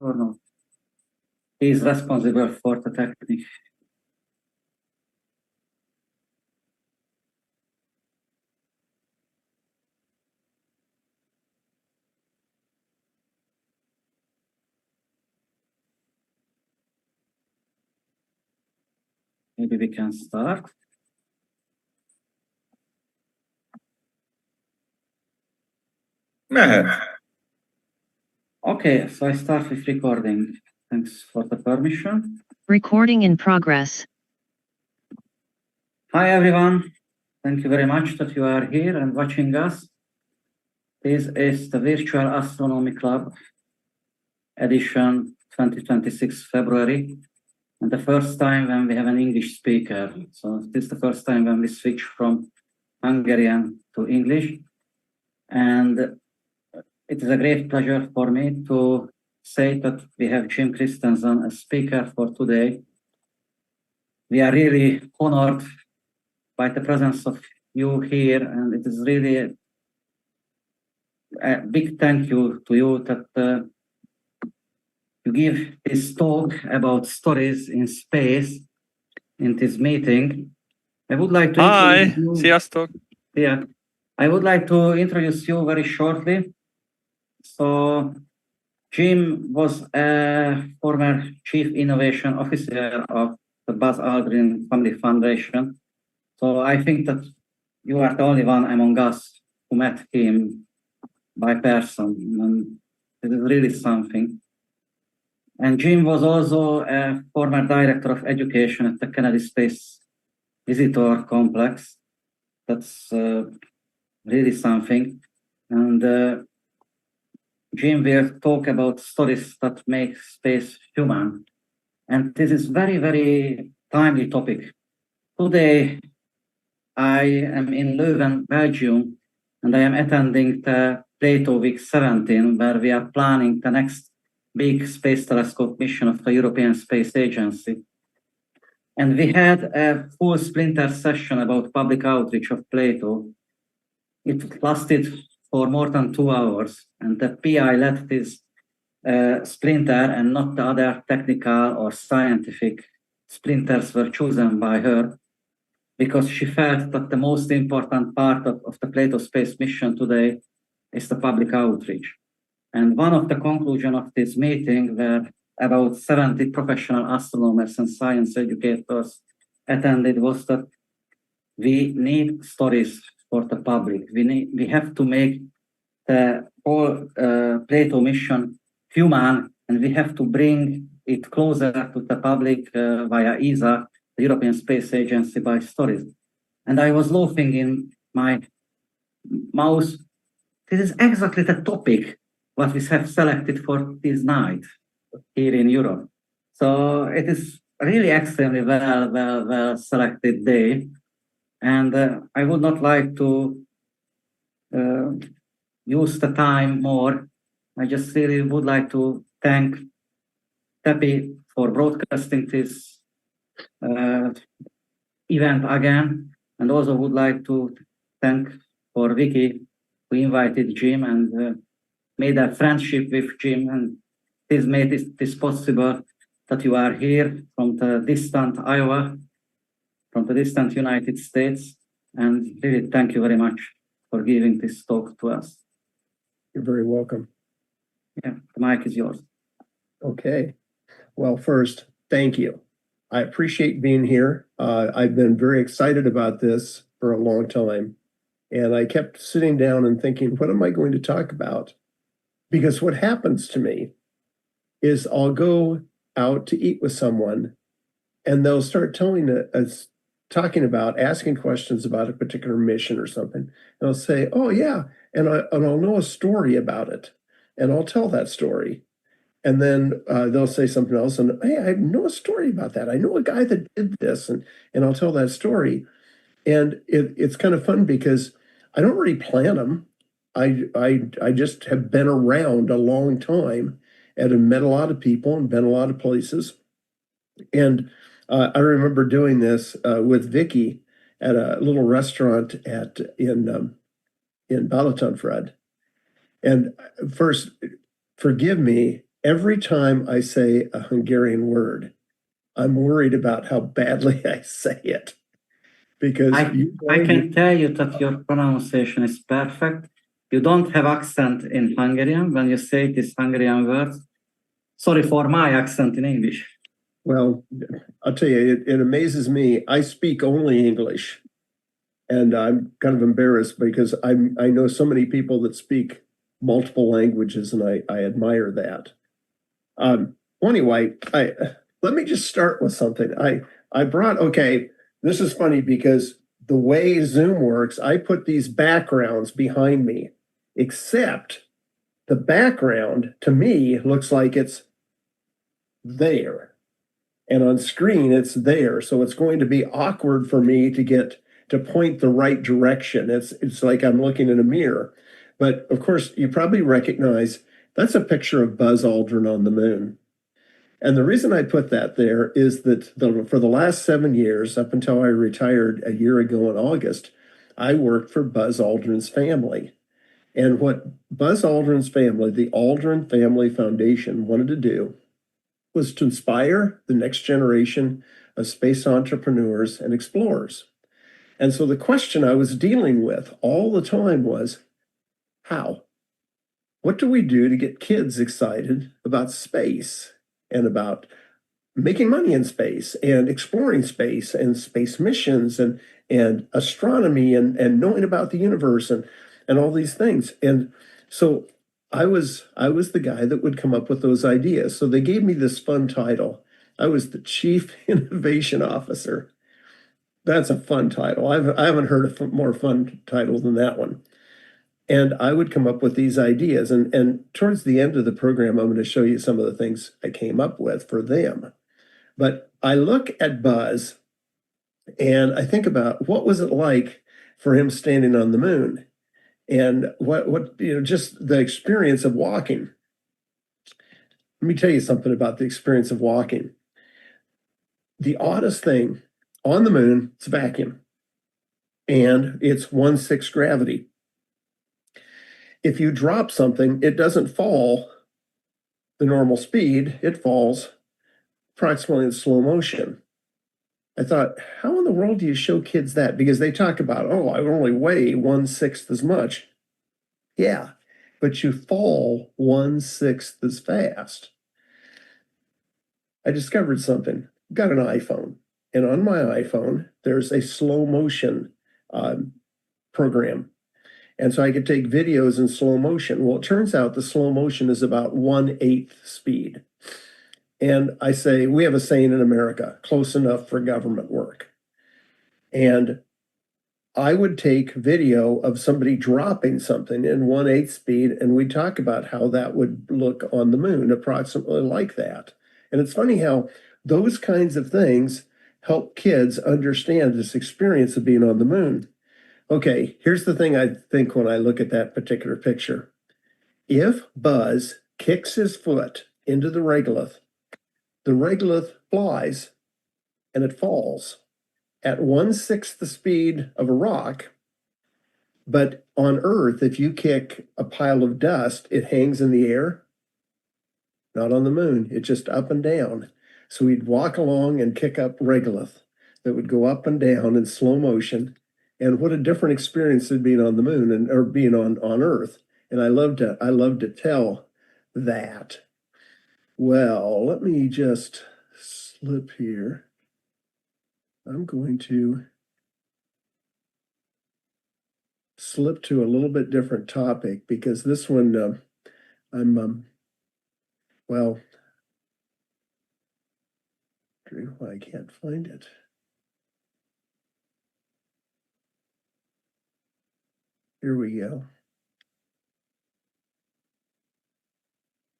or no? He is responsible for the technique. Maybe we can start. Okay, so I start with recording. Thanks for the permission. Recording in progress. Hi everyone. Thank you very much that you are here and watching us. This is the Virtual Astronomy Club edition 2026 February. And the first time when we have an English speaker. So this is the first time when we switch from Hungarian to English. And it is a great pleasure for me to say that we have Jim Christensen as speaker for today. We are really honored by the presence of you here, and it is really a big thank you to you that you give this talk about stories in space in this meeting. I would like to Hi, sziasztok! Yeah, I would like to introduce you very shortly. So, Jim was a former Chief Innovation Officer of the Aldrin Family Foundation. So I think that you are the only one among us who met him by person, and it is really something. And Jim was also a former Director of Education at the Kennedy Space Visitor Complex. That's really something. And Jim will talk about stories that make space human. And this is very, very timely topic. Today, I am in Leuven, Belgium, and I am attending the Plato Week 17, where we are planning the next big space telescope mission of the European Space Agency. And we had a full splinter session about public outreach of Plato. It lasted for more than 2 hours, and the PI led this splinter, and not the other technical or scientific splinters were chosen by her, because she felt that the most important part of the Plato space mission today is the public outreach. And one of the conclusions of this meeting, where about 70 professional astronomers and science educators attended, was that we need stories for the public. We have to make the whole Plato mission human, and we have to bring it closer to the public via ESA, the European Space Agency, by stories. And I was laughing in my mouth. This is exactly the topic what we have selected for this night here in Europe. So it is really extremely well selected day. And I would not like to use the time more. I just really would like to thank Tepi for broadcasting this event again, and also would like to thank for Vicky who invited Jim and made a friendship with Jim, and this made this possible that you are here from the distant Iowa, from the distant United States, and really thank you very much for giving this talk to us. You're very welcome. Yeah, the mic is yours. Okay. Well, first, thank you. I appreciate being here. I've been very excited about this for a long time. And I kept sitting down and thinking, what am I going to talk about? Because what happens to me is I'll go out to eat with someone and they'll start telling us, talking about, asking questions about a particular mission or something. And I'll say, oh yeah, and I'll know a story about it. And I'll tell that story. And then they'll say something else, and hey, I know a story about that. I know a guy that did this, and I'll tell that story. And it's kind of fun because I don't really plan them. I just have been around a long time and have met a lot of people and been a lot of places. And I remember doing this with Vicky at a little restaurant in Balaton, Fred. And first, forgive me every time I say a Hungarian word, I'm worried about how badly I say it. Because I can tell you that your pronunciation is perfect. You don't have accent in Hungarian when you say these Hungarian words. Sorry for my accent in English. Well, I'll tell you, it amazes me. I speak only English, and I'm kind of embarrassed because I know so many people that speak multiple languages, and I admire that. Well, anyway, let me just start with something. I brought, okay, this is funny because the way Zoom works, I put these backgrounds behind me, except the background to me looks like it's there. And on screen, it's there. So it's going to be awkward for me to point the right direction. It's like I'm looking in a mirror. But of course, you probably recognize that's a picture of Buzz Aldrin on the moon. And the reason I put that there is that for the last 7 years, up until I retired a year ago in August, I worked for Buzz Aldrin's family. And what Buzz Aldrin's family, the Aldrin Family Foundation, wanted to do was to inspire the next generation of space entrepreneurs and explorers. And so the question I was dealing with all the time was, how? What do we do to get kids excited about space and about making money in space and exploring space and space missions and astronomy and knowing about the universe and all these things? And so I was the guy that would come up with those ideas. So they gave me this fun title. I was the Chief Innovation Officer. That's a fun title. I haven't heard a more fun title than that one. And I would come up with these ideas. And towards the end of the program, I'm going to show you some of the things I came up with for them. But I look at Buzz and I think about what was it like for him standing on the moon? And what just the experience of walking. Let me tell you something about the experience of walking. The oddest thing on the moon, it's a vacuum, and it's 1/6 gravity. If you drop something, it doesn't fall the normal speed, it falls approximately in slow motion. I thought, how in the world do you show kids that? Because they talk about, oh, I only weigh 1/6 as much. Yeah, but you fall 1/6 as fast. I discovered something. Got an iPhone, and on my iPhone, there's a slow motion program. And so I could take videos in slow motion. Well, it turns out the slow motion is about 1/8 speed. And I say, we have a saying in America, close enough for government work. And I would take video of somebody dropping something in 1/8 speed, and we talk about how that would look on the moon, approximately like that. And it's funny how those kinds of things help kids understand this experience of being on the moon. Okay, here's the thing I think when I look at that particular picture. If Buzz kicks his foot into the regolith flies and it falls at 1/6 the speed of a rock. But on Earth, if you kick a pile of dust, it hangs in the air. Not on the moon, it's just up and down. So we'd walk along and kick up regolith that would go up and down in slow motion. And what a different experience than being on the moon or being on Earth. And I love to tell that. Well, let me just slip here. I'm going to slip to a little bit different topic because this one well, I can't find it. Here we go.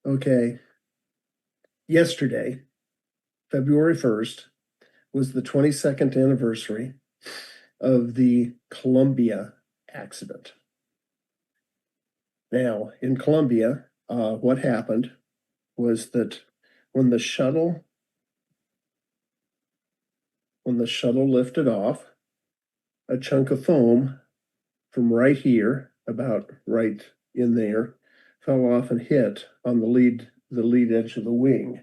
Okay. Yesterday, February 1st, was the 22nd anniversary of the Columbia accident. Now, in Columbia, what happened was that when the shuttle lifted off, a chunk of foam from right here, about right in there, fell off and hit on the lead lead edge of the wing.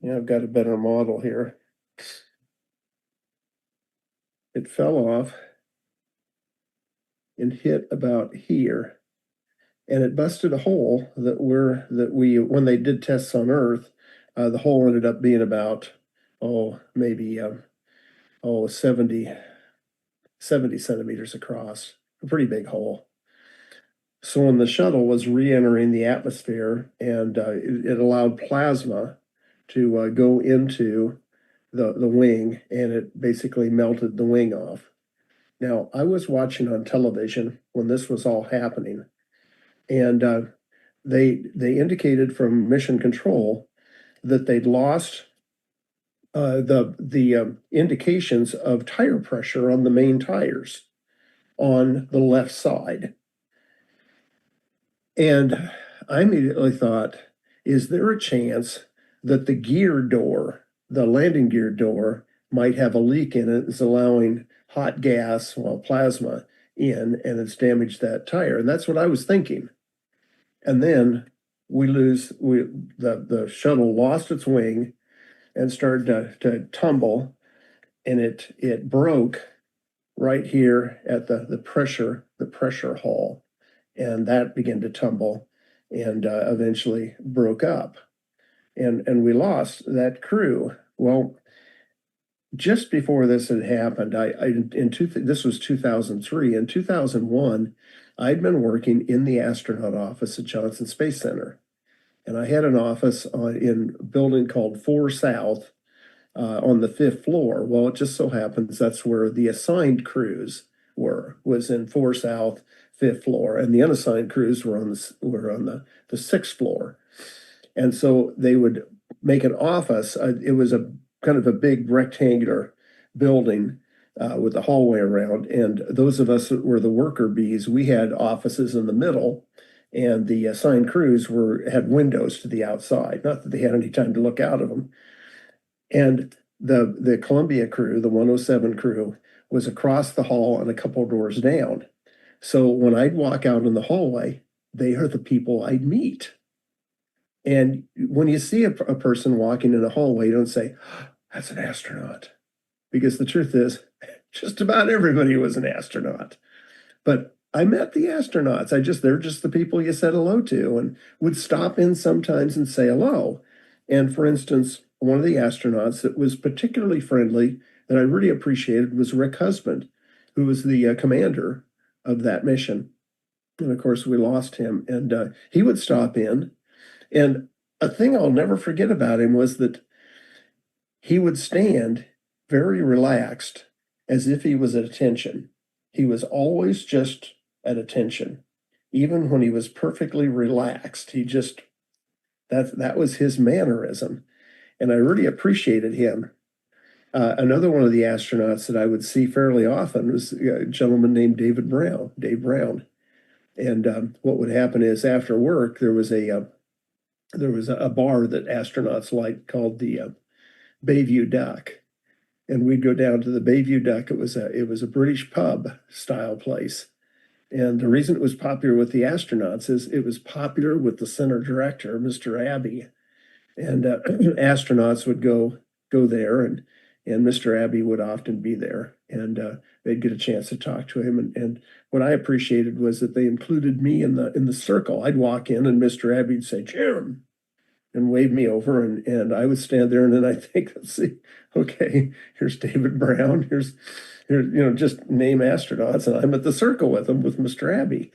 Yeah, I've got a better model here. It fell off and hit about here. And it busted a hole when they did tests on Earth, the hole ended up being about, maybe 70 centimeters across, a pretty big hole. So when the shuttle was re-entering the atmosphere, and it allowed plasma to go into the wing, and it basically melted the wing off. Now, I was watching on television when this was all happening, and they indicated from Mission Control that they'd lost the indications of tire pressure on the main tires on the left side. And I immediately thought, is there a chance that the gear door, the landing gear door, might have a leak in it, is allowing hot gas, plasma in, and it's damaged that tire? And that's what I was thinking. And then the shuttle lost its wing and started to tumble, and it broke right here at the pressure hull, and that began to tumble and eventually broke up, and we lost that crew. Well, just before this had happened, this was 2003. In 2001, I'd been working in the astronaut office at Johnson Space Center, and I had an office in a building called 4 South on the 5th floor. Well, it just so happens that's where the assigned crews was in 4 South, 5th floor, and the unassigned crews were on the 6th floor. And so they would make an office. It was a kind of a big rectangular building with a hallway around. And those of us that were the worker bees, we had offices in the middle, and the assigned crews had windows to the outside. Not that they had any time to look out of them. And the Columbia crew, the 107 crew, was across the hall and a couple doors down. So when I'd walk out in the hallway, they are the people I'd meet. And when you see a person walking in a hallway, you don't say, that's an astronaut. Because the truth is, just about everybody was an astronaut. But I met the astronauts. They're just the people you said hello to, and would stop in sometimes and say hello. And for instance, one of the astronauts that was particularly friendly that I really appreciated was Rick Husband, who was the commander of that mission. And of course, we lost him. And he would stop in. And a thing I'll never forget about him was that he would stand very relaxed, as if he was at attention. He was always just at attention. Even when he was perfectly relaxed, that was his mannerism. And I really appreciated him. Another one of the astronauts that I would see fairly often was a gentleman named Dave Brown. And what would happen is after work, there was a bar that astronauts liked called the Bayview Duck. And we'd go down to the Bayview Duck. It was a British pub style place. And the reason it was popular with the astronauts is it was popular with the center director, Mr. Abbey. And astronauts would go there, and Mr. Abbey would often be there, and they'd get a chance to talk to him. And what I appreciated was that they included me in the circle. I'd walk in, and Mr. Abbey would say, "Jim," and wave me over, and I would stand there, and then I think, let's see, okay, here's David Brown, here's just name astronauts, and I'm at the circle with them with Mr. Abbey.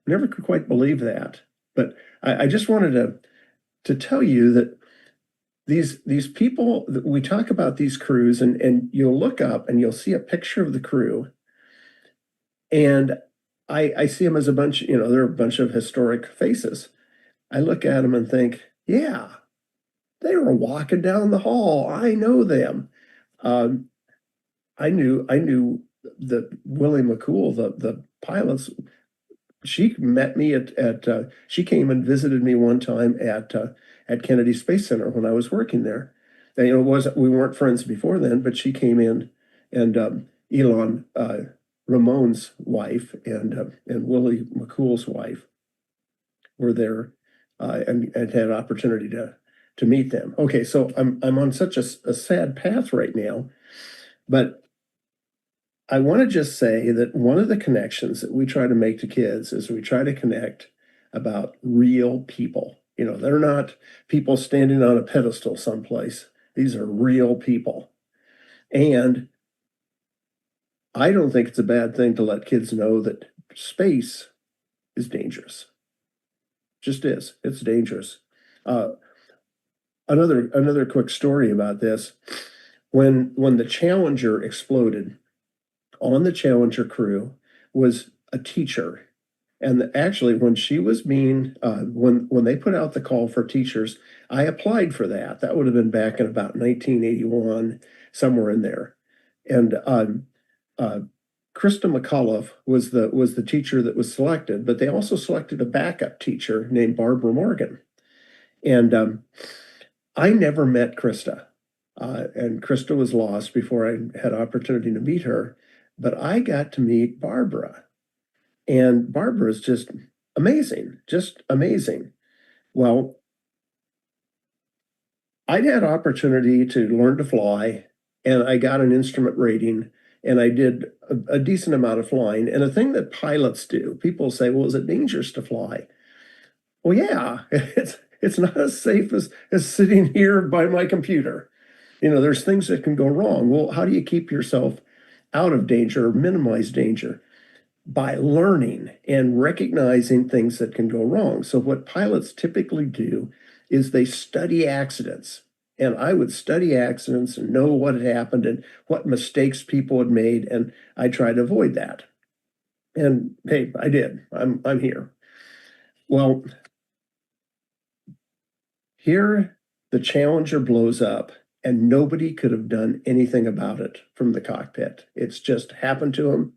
Never could quite believe that, but I just wanted to tell you that these people, we talk about these crews, and you'll look up and you'll see a picture of the crew, and I see them as a bunch, they're a bunch of historic faces. I look at them and think, yeah, they were walking down the hall. I know them. I knew that Willie McCool, the pilots. She met me she came and visited me one time at Kennedy Space Center when I was working there. And we weren't friends before then, but she came in, and Elon Ramon's wife and Willie McCool's wife were there and had an opportunity to meet them. Okay, so I'm on such a sad path right now, but I want to just say that one of the connections that we try to make to kids is we try to connect about real people. You know, they're not people standing on a pedestal someplace. These are real people. And I don't think it's a bad thing to let kids know that space is dangerous. Just is. It's dangerous. Another quick story about this. When the Challenger exploded, on the Challenger crew was a teacher. And actually, when she was being, when they put out the call for teachers, I applied for that. That would have been back in about 1981, somewhere in there. And Krista McCullough was the teacher that was selected, but they also selected a backup teacher named Barbara Morgan. And I never met Krista, and Krista was lost before I had opportunity to meet her. But I got to meet Barbara, and Barbara is just amazing, just amazing. Well, I'd had opportunity to learn to fly, and I got an instrument rating, and I did a decent amount of flying. And a thing that pilots do, people say, well, is it dangerous to fly? Well, yeah, it's not as safe as sitting here by my computer. You know, there's things that can go wrong. Well, how do you keep yourself out of danger or minimize danger? By learning and recognizing things that can go wrong. So what pilots typically do is they study accidents. And I would study accidents and know what had happened and what mistakes people had made, and I tried to avoid that. And hey, I did. I'm here. Well, here the Challenger blows up, and nobody could have done anything about it from the cockpit. It's just happened to them.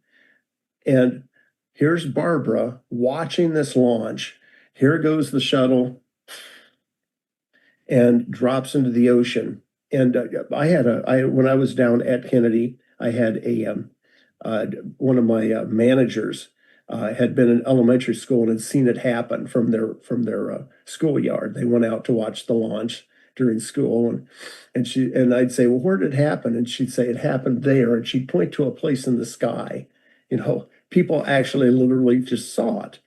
And here's Barbara watching this launch. Here goes the shuttle and drops into the ocean. And when I was down at Kennedy, I had one of my managers had been in elementary school and had seen it happen from their schoolyard. They went out to watch the launch during school, and I'd say, well, where did it happen? And she'd say it happened there, and she'd point to a place in the sky. You know, people actually literally just saw it.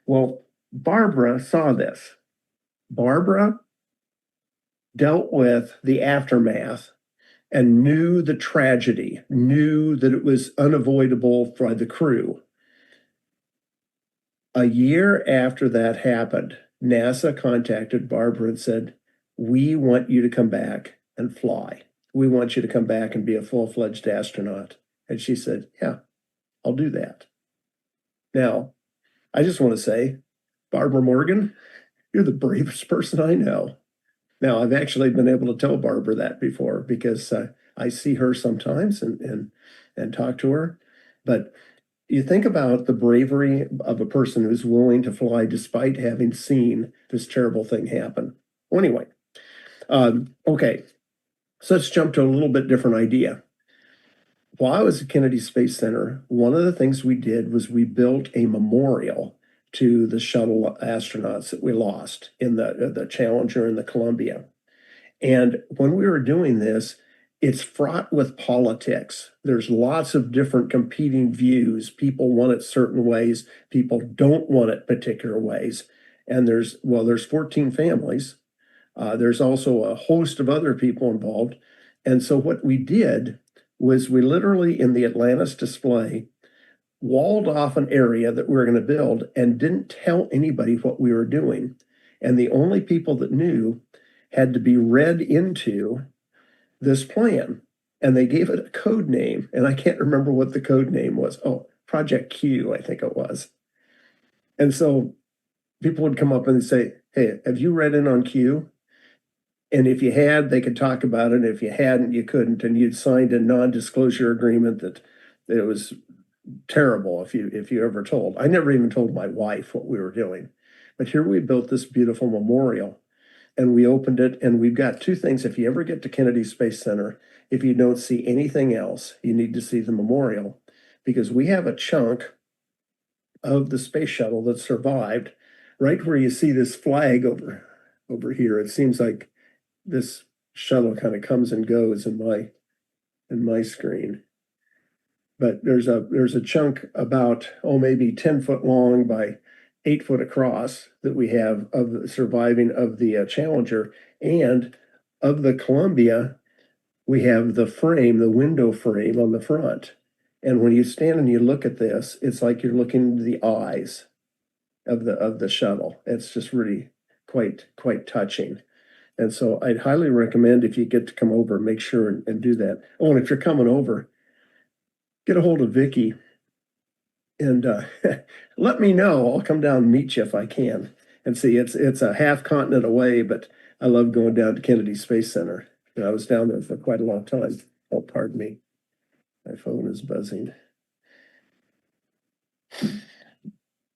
Well, Barbara saw this. Barbara dealt with the aftermath and knew the tragedy, knew that it was unavoidable for the crew. A year after that happened, NASA contacted Barbara and said, we want you to come back and fly. We want you to come back and be a full-fledged astronaut. And she said, yeah, I'll do that. Now, I just want to say, Barbara Morgan, you're the bravest person I know. Now, I've actually been able to tell Barbara that before because I see her sometimes and talk to her. But you think about the bravery of a person who's willing to fly despite having seen this terrible thing happen. Well, anyway, okay, so let's jump to a little bit different idea. While I was at Kennedy Space Center, one of the things we did was we built a memorial to the shuttle astronauts that we lost in the Challenger and the Columbia. And when we were doing this, it's fraught with politics. There's lots of different competing views. People want it certain ways. People don't want it particular ways. And there's 14 families. There's also a host of other people involved. And so what we did was we literally, in the Atlantis display, walled off an area that we were going to build and didn't tell anybody what we were doing. And the only people that knew had to be read into this plan. And they gave it a code name. And I can't remember what the code name was. Oh, Project Q, I think it was. And so people would come up and say, hey, have you read in on Q? And if you had, they could talk about it. If you hadn't, you couldn't. And you'd signed a non-disclosure agreement that it was terrible if you ever told. I never even told my wife what we were doing. But here we built this beautiful memorial, and we opened it, and we've got two things. If you ever get to Kennedy Space Center, if you don't see anything else, you need to see the memorial, because we have a chunk of the space shuttle that survived right where you see this flag over here, it seems like this shuttle kind of comes and goes in my screen. But there's a chunk about, maybe 10 foot long by 8 foot across that we have of the surviving of the Challenger, and of the Columbia, we have the frame, the window frame on the front. And when you stand and you look at this, it's like you're looking into the eyes of the shuttle. It's just really quite touching. And so I'd highly recommend, if you get to come over, make sure and do that. Oh, and if you're coming over, get a hold of Vicki and let me know. I'll come down and meet you if I can. And see, it's a half continent away, but I love going down to Kennedy Space Center. And I was down there for quite a long time. Oh, pardon me. My phone is buzzing.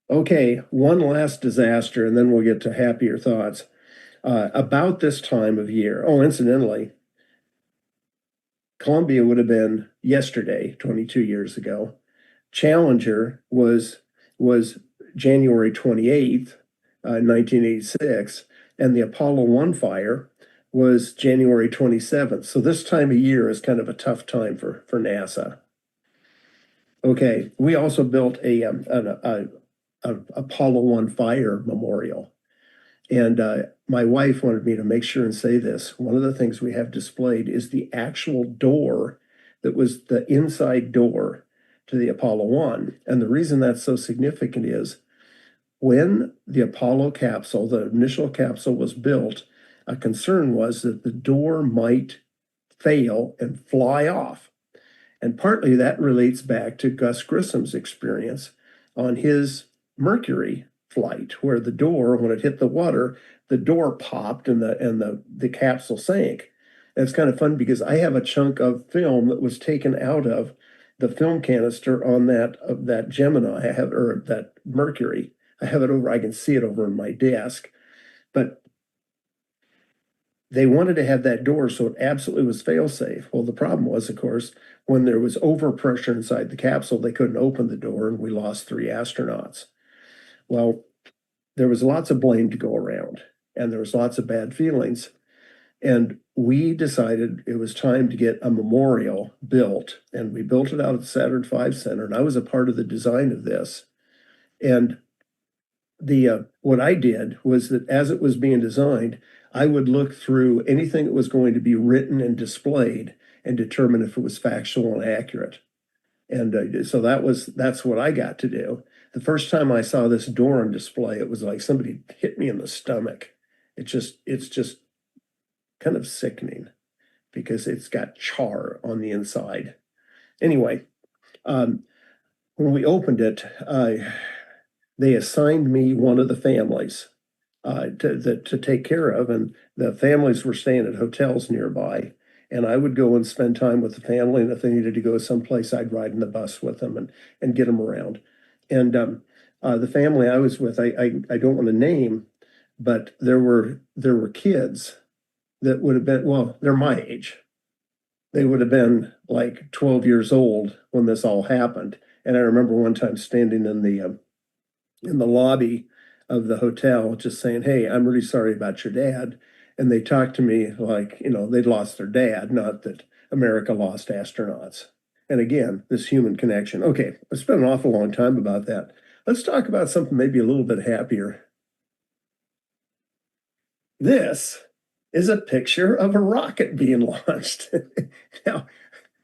Okay, one last disaster, and then we'll get to happier thoughts. About this time of year. Oh, incidentally, Columbia would have been yesterday, 22 years ago. Challenger was January 28th, 1986, and the Apollo 1 fire was January 27th. So this time of year is kind of a tough time for NASA. Okay, we also built an Apollo 1 fire memorial. And my wife wanted me to make sure and say this. One of the things we have displayed is the actual door that was the inside door to the Apollo 1. And the reason that's so significant is when the Apollo capsule, the initial capsule, was built, a concern was that the door might fail and fly off. And partly that relates back to Gus Grissom's experience on his Mercury flight, where the door, when it hit the water, the door popped and the capsule sank. And it's kind of fun because I have a chunk of film that was taken out of the film canister on that Gemini I have, or that Mercury. I have it over, I can see it over in my desk. But they wanted to have that door so it absolutely was fail-safe. Well, the problem was, of course, when there was overpressure inside the capsule, they couldn't open the door and we lost 3 astronauts. Well, there was lots of blame to go around and there was lots of bad feelings. And we decided it was time to get a memorial built. And we built it out at the Saturn V Center. And I was a part of the design of this. And what I did was that as it was being designed, I would look through anything that was going to be written and displayed and determine if it was factual and accurate. And so that's what I got to do. The first time I saw this door on display, it was like somebody hit me in the stomach. It's just kind of sickening because it's got char on the inside. Anyway, when we opened it, they assigned me one of the families to take care of, and the families were staying at hotels nearby. And I would go and spend time with the family, and if they needed to go someplace, I'd ride in the bus with them and get them around. And the family I was with, I don't want to name, but there were kids that would have been, well, they're my age. They would have been like 12 years old when this all happened. And I remember one time standing in the lobby of the hotel just saying, "Hey, I'm really sorry about your dad." And they talked to me like, they'd lost their dad, not that America lost astronauts. And again, this human connection. Okay, I spent an awful long time about that. Let's talk about something maybe a little bit happier. This is a picture of a rocket being launched. Now,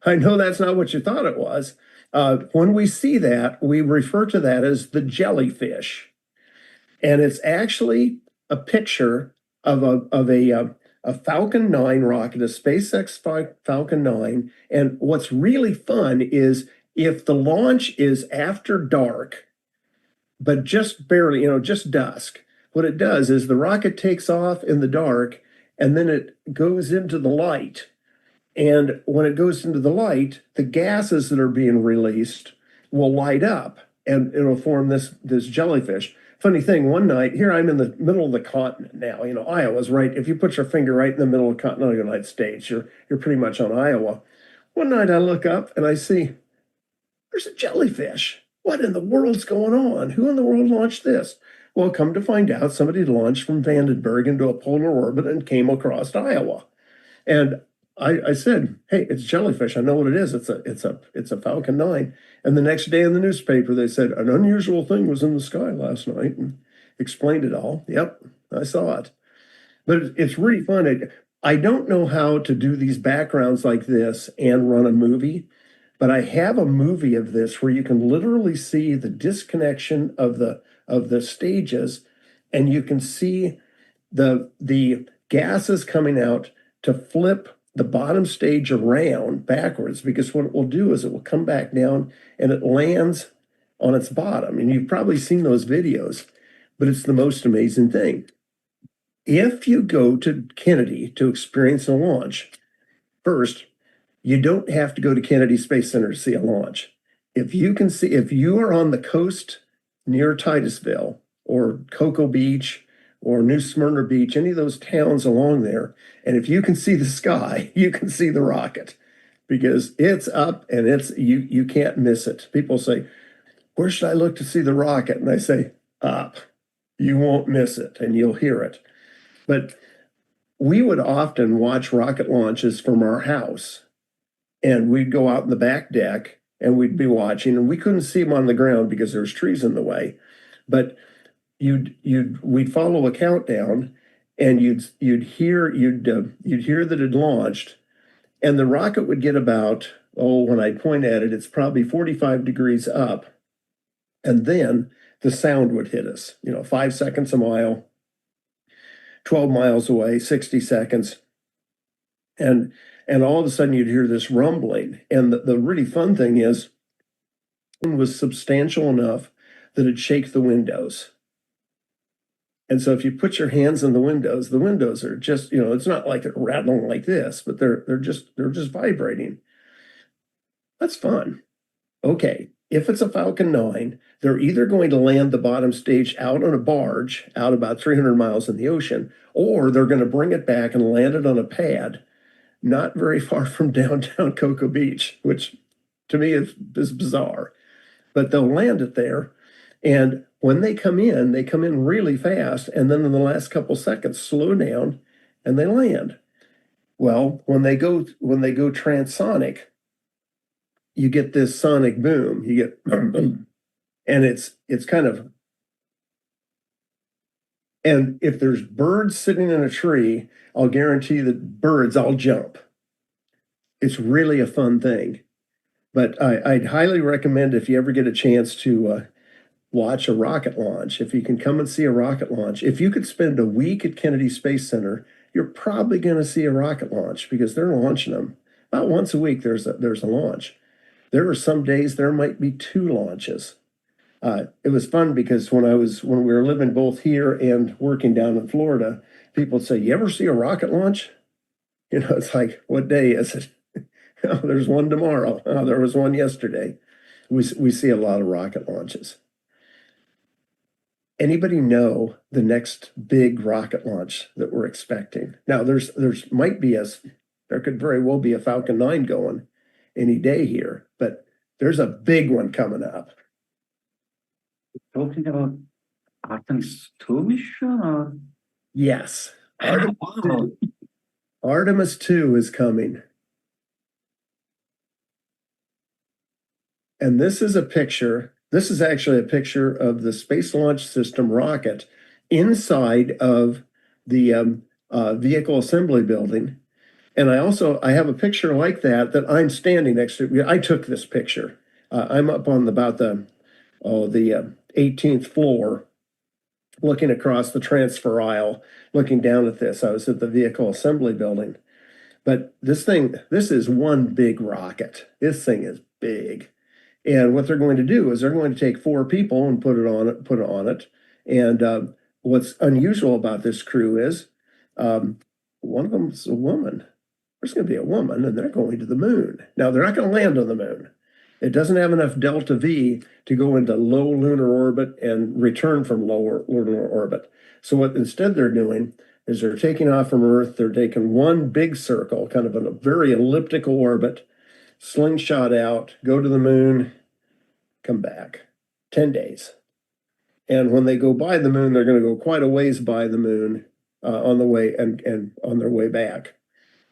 I know that's not what you thought it was. When we see that, we refer to that as the jellyfish. And it's actually a picture of a Falcon 9 rocket, a SpaceX Falcon 9. And what's really fun is if the launch is after dark, but just barely, just dusk, what it does is the rocket takes off in the dark and then it goes into the light. And when it goes into the light, the gases that are being released will light up and it'll form this jellyfish. Funny thing, one night, here I'm in the middle of the continent now. Iowa's right. If you put your finger right in the middle of the continental United States, you're pretty much on Iowa. One night I look up and I see there's a jellyfish. What in the world's going on? Who in the world launched this? Well, come to find out, somebody launched from Vandenberg into a polar orbit and came across Iowa. And I said, hey, it's jellyfish. I know what it is. It's a Falcon 9. And the next day in the newspaper, they said an unusual thing was in the sky last night and explained it all. Yep, I saw it. But it's really fun. I don't know how to do these backgrounds like this and run a movie, but I have a movie of this where you can literally see the disconnection of the stages, and you can see the gases coming out to flip the bottom stage around backwards, because what it will do is it will come back down and it lands on its bottom. And you've probably seen those videos, but it's the most amazing thing. If you go to Kennedy to experience a launch, first, you don't have to go to Kennedy Space Center to see a launch. If you are on the coast near Titusville or Cocoa Beach or New Smyrna Beach, any of those towns along there, and if you can see the sky, you can see the rocket, because it's up and you can't miss it. People say, where should I look to see the rocket? And I say, up. You won't miss it and you'll hear it. But we would often watch rocket launches from our house, and we'd go out in the back deck and we'd be watching, and we couldn't see them on the ground because there's trees in the way. But we'd follow a countdown, and you'd hear that it launched, and the rocket would get about, when I point at it, it's probably 45 degrees up, and then the sound would hit us. 5 seconds a mile, 12 miles away, 60 seconds, and all of a sudden you'd hear this rumbling. And the really fun thing is, it was substantial enough that it'd shake the windows. And so if you put your hands in the windows are just, it's not like they're rattling like this, but they're just vibrating. That's fun. Okay, if it's a Falcon 9, they're either going to land the bottom stage out on a barge out about 300 miles in the ocean, or they're going to bring it back and land it on a pad not very far from downtown Cocoa Beach, which to me is bizarre. But they'll land it there, and when they come in really fast, and then in the last couple seconds slow down and they land. Well, when they go transonic, you get this sonic boom. You get and it's kind of, and if there's birds sitting in a tree, I'll guarantee that birds all jump. It's really a fun thing. But I'd highly recommend, if you ever get a chance to watch a rocket launch, if you can come and see a rocket launch. If you could spend a week at Kennedy Space Center, you're probably going to see a rocket launch, because they're launching them. About once a week, there's a launch. There are some days there might be 2 launches. It was fun because when we were living both here and working down in Florida, people would say, you ever see a rocket launch? It's like, what day is it? There's one tomorrow. There was one yesterday. We see a lot of rocket launches. Anybody know the next big rocket launch that we're expecting? Now, there could very well be a Falcon 9 going any day here, but there's a big one coming up. Talking about Artemis 2 mission, or? Yes. Wow. Artemis 2 is coming. And this is actually a picture of the Space Launch System rocket inside of the vehicle assembly building. And I have a picture like that I'm standing next to. I took this picture. I'm up on about the 18th floor, looking across the transfer aisle, looking down at this. I was at the vehicle assembly building. But this is one big rocket. This thing is big. And what they're going to do is they're going to take 4 people and put it on it. And what's unusual about this crew is one of them is a woman. There's going to be a woman, and they're going to the moon. Now, they're not going to land on the moon. It doesn't have enough delta V to go into low lunar orbit and return from lower lunar orbit. So what instead they're doing is they're taking off from Earth. They're taking one big circle, kind of in a very elliptical orbit, slingshot out, go to the moon, come back. 10 days. And when they go by the moon, they're going to go quite a ways by the moon on the way and on their way back.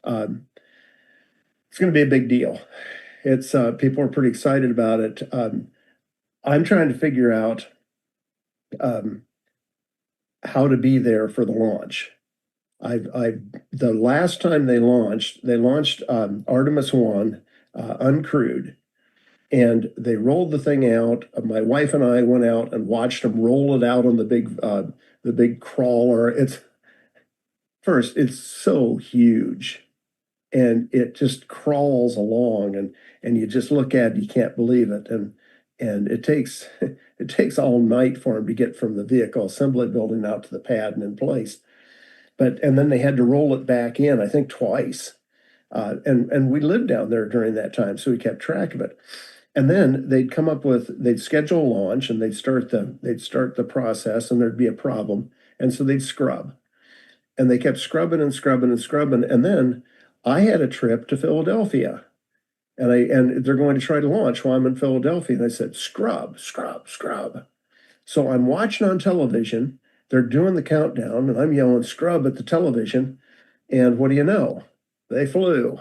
It's going to be a big deal. It's people are pretty excited about it. I'm trying to figure out how to be there for the launch. The last time they launched Artemis 1 uncrewed, and they rolled the thing out. My wife and I went out and watched them roll it out on the big crawler. It's so huge, and it just crawls along, and you just look at it, you can't believe it, and it takes all night for them to get from the vehicle assembly building out to the pad and in place. And then they had to roll it back in, I think twice. And we lived down there during that time, so we kept track of it. And then they'd schedule a launch, and they'd start the process, and there'd be a problem. And so they'd scrub. And they kept scrubbing and scrubbing and scrubbing. And then I had a trip to Philadelphia. And they're going to try to launch while I'm in Philadelphia. And I said, scrub, scrub, scrub. So I'm watching on television. They're doing the countdown, and I'm yelling scrub at the television. And what do you know? They flew.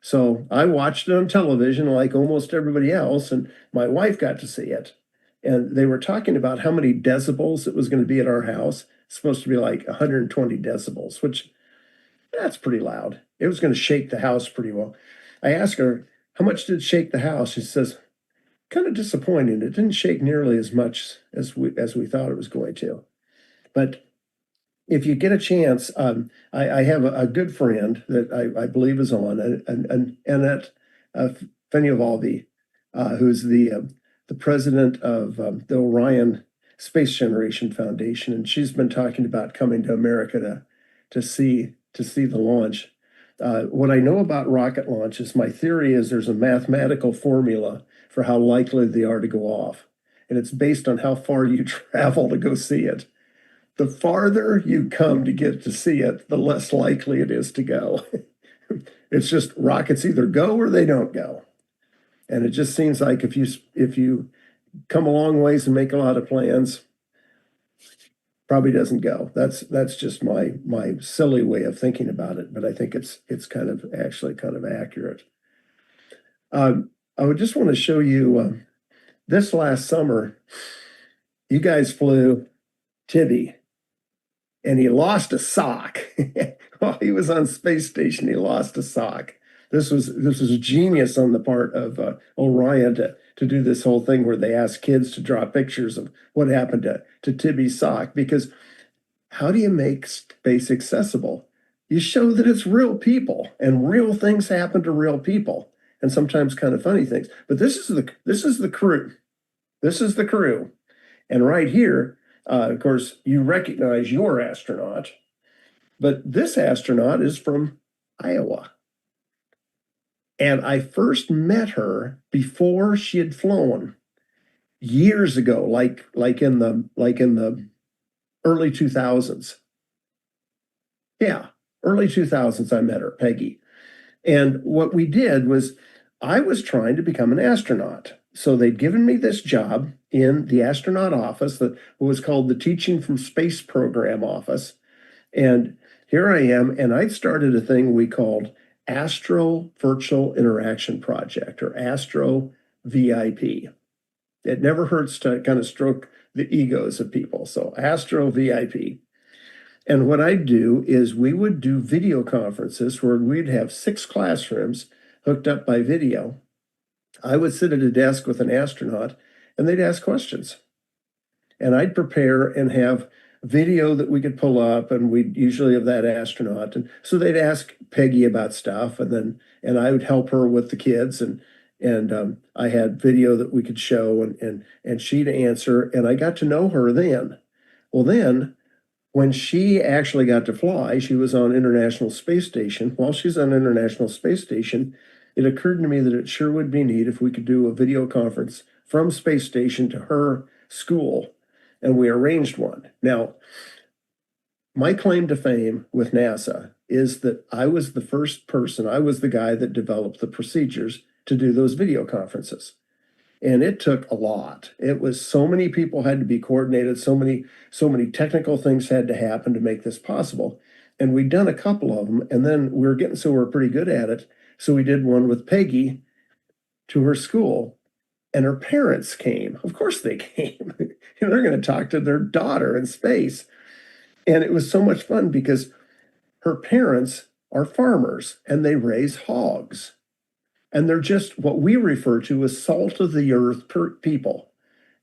So I watched it on television like almost everybody else, and my wife got to see it. And they were talking about how many decibels it was going to be at our house. It's supposed to be like 120 decibels, which that's pretty loud. It was going to shake the house pretty well. I asked her, how much did it shake the house? She says, kind of disappointing. It didn't shake nearly as much as we thought it was going to. But if you get a chance, I have a good friend that I believe is on, Annette Fenivaldi, who's the president of the Orion Space Generation Foundation, and she's been talking about coming to America to see the launch. What I know about rocket launches, my theory is there's a mathematical formula for how likely they are to go off, and it's based on how far you travel to go see it. The farther you come to get to see it, the less likely it is to go. It's just rockets either go or they don't go. And it just seems like if you come a long ways and make a lot of plans, probably doesn't go. That's just my silly way of thinking about it, but I think it's kind of accurate. I would just want to show you this last summer, you guys flew Tibby. And he lost a sock. While he was on space station, he lost a sock. This was genius on the part of Orion to do this whole thing where they asked kids to draw pictures of what happened to Tibby's sock. Because how do you make space accessible? You show that it's real people, and real things happen to real people, and sometimes kind of funny things. But this is the crew. This is the crew, and right here. Of course, you recognize your astronaut, but this astronaut is from Iowa. And I first met her before she had flown years ago, like in the early 2000s. Yeah, early 2000s I met her, Peggy. And what we did was I was trying to become an astronaut. So they'd given me this job in the astronaut office that was called the Teaching from Space Program office. And here I am, and I'd started a thing we called Astro Virtual Interaction Project, or Astro VIP. It never hurts to kind of stroke the egos of people. So Astro VIP. And what I'd do is we would do video conferences where we'd have 6 classrooms hooked up by video. I would sit at a desk with an astronaut, and they'd ask questions. And I'd prepare and have video that we could pull up, and we'd usually have that astronaut. And so they'd ask Peggy about stuff, and I would help her with the kids, and I had video that we could show, and she'd answer, and I got to know her then. Well, then, when she actually got to fly, she was on International Space Station. While she's on International Space Station, it occurred to me that it sure would be neat if we could do a video conference from Space Station to her school, and we arranged one. Now, my claim to fame with NASA is that I was the first person, I was the guy that developed the procedures to do those video conferences. And it took a lot. It was so many people had to be coordinated, so many technical things had to happen to make this possible. And we'd done a couple of them, and then we were getting so we're pretty good at it. So we did one with Peggy to her school, and her parents came. Of course they came. They're going to talk to their daughter in space. And it was so much fun because her parents are farmers and they raise hogs. And they're just what we refer to as salt of the earth people.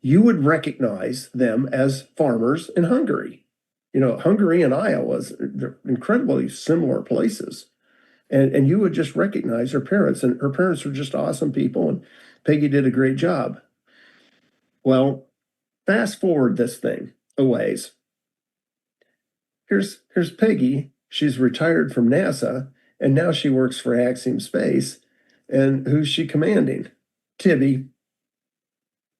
You would recognize them as farmers in Hungary. Hungary and Iowa, they're incredibly similar places. And you would just recognize her parents. And her parents were just awesome people. And Peggy did a great job. Well, fast forward this thing a ways. Here's Peggy. She's retired from NASA, and now she works for Axiom Space. And who's she commanding? Tibby.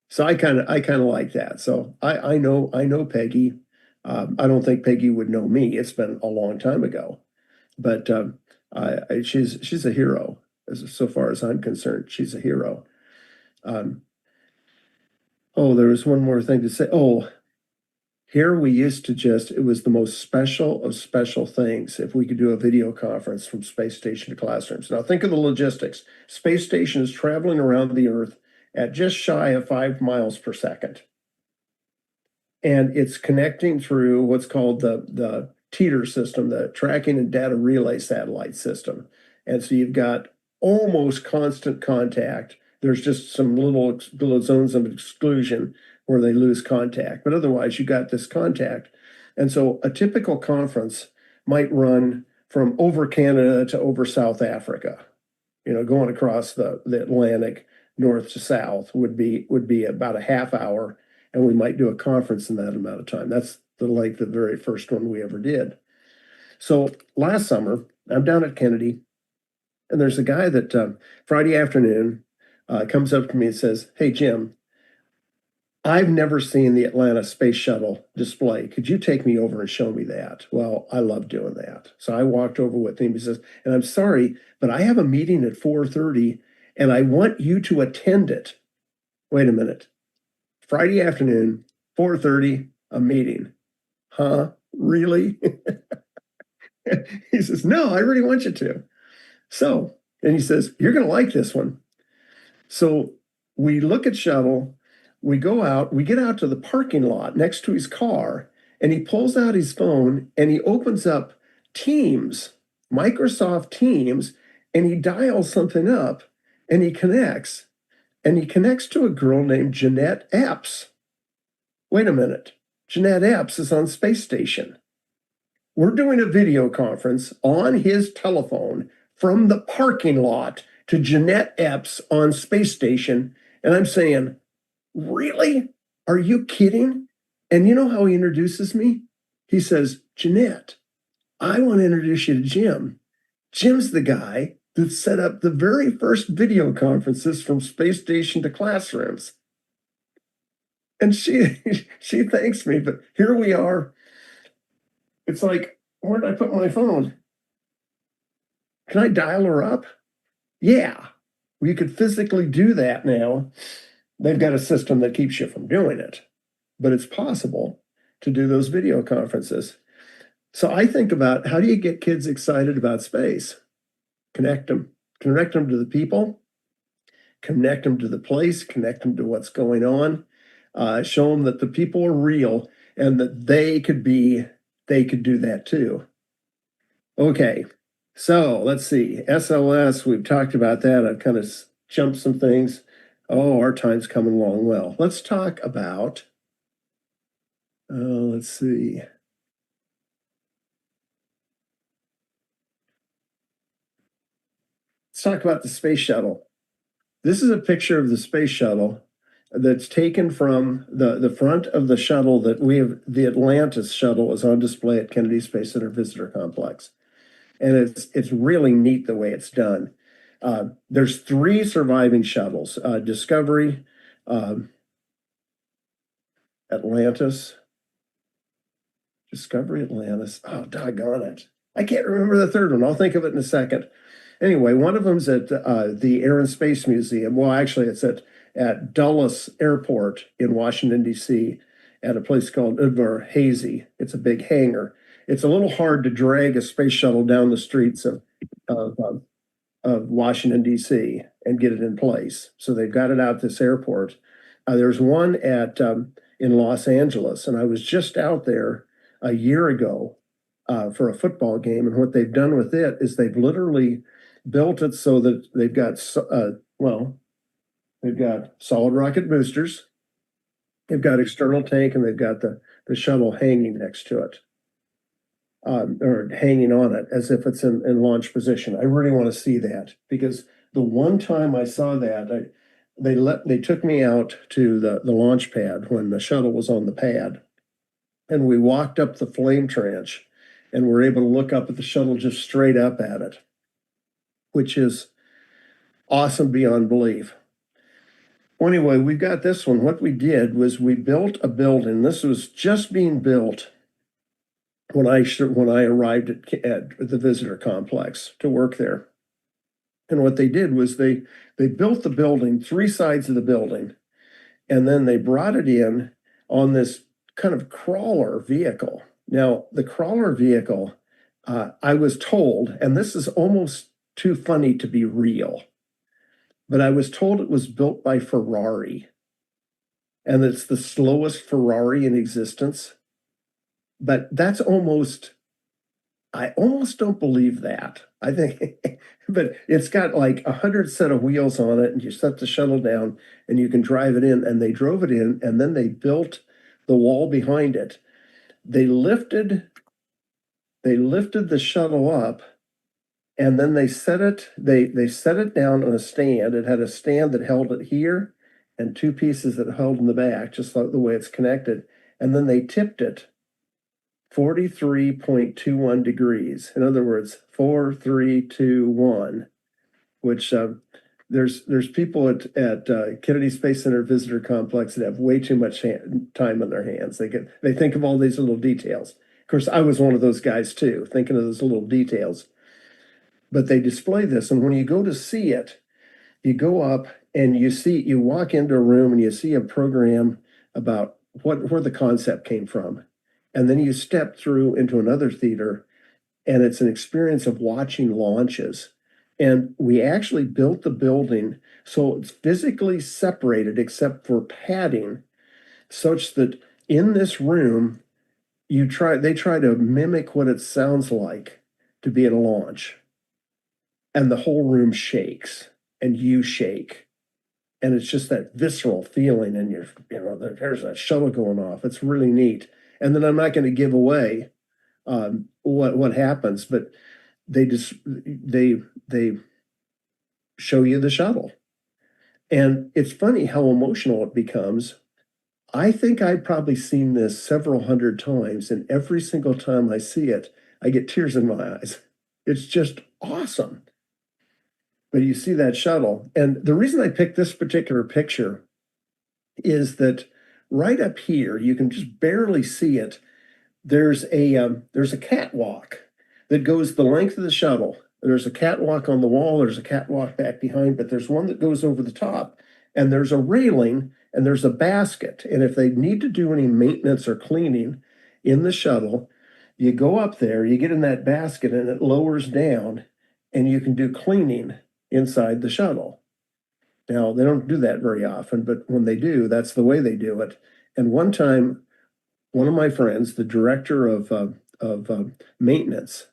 So I kind of like that. So I know Peggy. I don't think Peggy would know me. It's been a long time ago, but she's a hero. So far as I'm concerned, she's a hero. There was one more thing to say. Here we used to it was the most special of special things if we could do a video conference from space station to classrooms. Now think of the logistics. Space station is traveling around the Earth at just shy of 5 miles per second. And it's connecting through what's called the TETR system, the Tracking and Data Relay Satellite System. And so you've got almost constant contact. There's just some little zones of exclusion where they lose contact. But otherwise, you got this contact. And so a typical conference might run from over Canada to over South Africa. Going across the Atlantic, north to south would be about a half hour, and we might do a conference in that amount of time. That's the very first one we ever did. So last summer, I'm down at Kennedy, and there's a guy that Friday afternoon comes up to me and says, "Hey, Jim, I've never seen the Atlanta Space Shuttle display. Could you take me over and show me that?" Well, I love doing that. So I walked over with him. He says, "And I'm sorry, but I have a meeting at 4:30 and I want you to attend it." Wait a minute. Friday afternoon, 4:30, a meeting. Huh? Really? He says, "No, I really want you to." So, and he says, "You're going to like this one." So we look at shuttle. We go out, we get out to the parking lot next to his car, and he pulls out his phone and he opens up Teams, Microsoft Teams, and he dials something up and he connects to a girl named Jeanette Epps. Wait a minute. Jeanette Epps is on space station. We're doing a video conference on his telephone from the parking lot to Jeanette Epps on space station. And I'm saying, "Really? Are you kidding?" And you know how he introduces me? He says, "Jeanette, I want to introduce you to Jim. Jim's the guy that set up the very first video conferences from space station to classrooms." And she thanks me, but here we are. It's like, where did I put my phone? Can I dial her up? Yeah, we could physically do that now. They've got a system that keeps you from doing it, but it's possible to do those video conferences. So I think about, how do you get kids excited about space? Connect them to the people, connect them to the place, connect them to what's going on, show them that the people are real and that they could do that too. Okay, so let's see, SLS, we've talked about that. I've kind of jumped some things. Our time's coming along well. Let's talk about, let's see. Let's talk about the space shuttle. This is a picture of the space shuttle that's taken from the front of the shuttle that we have. The Atlantis shuttle is on display at Kennedy Space Center Visitor Complex. And it's really neat the way it's done. There's 3 surviving shuttles, Discovery, Atlantis. Oh, doggone it. I can't remember the third one. I'll think of it in a second. Anyway, one of them's at the Air and Space Museum. Well, actually, it's at at Dulles Airport in Washington, D.C., at a place called Hazy. It's a big hangar. It's a little hard to drag a space shuttle down the streets of Washington, D.C. and get it in place. So they've got it out this airport. There's one in Los Angeles, and I was just out there a year ago for a football game. And what they've done with it is they've literally built it so that they've got, they've got solid rocket boosters, they've got external tank, and they've got the shuttle hanging next to it. Or hanging on it as if it's in launch position. I really want to see that, because the one time I saw that, they took me out to the launch pad when the shuttle was on the pad, and we walked up the flame trench and were able to look up at the shuttle just straight up at it, which is awesome beyond belief. Well, anyway, we've got this one. What we did was we built a building. This was just being built when I arrived at the visitor complex to work there. And what they did was they built the building, 3 sides of the building, and then they brought it in on this kind of crawler vehicle. Now, the crawler vehicle, I was told, and this is almost too funny to be real, but I was told it was built by Ferrari, and it's the slowest Ferrari in existence. But that's I almost don't believe that. I think, but it's got like 100 set of wheels on it, and you set the shuttle down and you can drive it in, and they drove it in, and then they built the wall behind it. They lifted the shuttle up, and then they set it down on a stand. It had a stand that held it here and 2 pieces that held in the back, just like the way it's connected. And then they tipped it 43.21 degrees. In other words, 4, 3, 2, 1, which there's people at Kennedy Space Center Visitor Complex that have way too much time on their hands. They think of all these little details. Of course, I was one of those guys too, thinking of those little details. But they display this, and when you go to see it, you go up and you walk into a room and you see a program about where the concept came from. And then you step through into another theater, and it's an experience of watching launches. And we actually built the building so it's physically separated except for padding, such that in this room, they try to mimic what it sounds like to be at a launch. And the whole room shakes, and you shake. And it's just that visceral feeling, and there's a shuttle going off. It's really neat. And then I'm not going to give away what happens, but they show you the shuttle. And it's funny how emotional it becomes. I think I've probably seen this several hundred times, and every single time I see it, I get tears in my eyes. It's just awesome. But you see that shuttle. And the reason I picked this particular picture is that right up here, you can just barely see it. There's a catwalk that goes the length of the shuttle. There's a catwalk on the wall. There's a catwalk back behind, but there's one that goes over the top. And there's a railing, and there's a basket. And if they need to do any maintenance or cleaning in the shuttle, you go up there, you get in that basket, and it lowers down, and you can do cleaning inside the shuttle. Now, they don't do that very often, but when they do, that's the way they do it. And one time, one of my friends, the director of maintenance,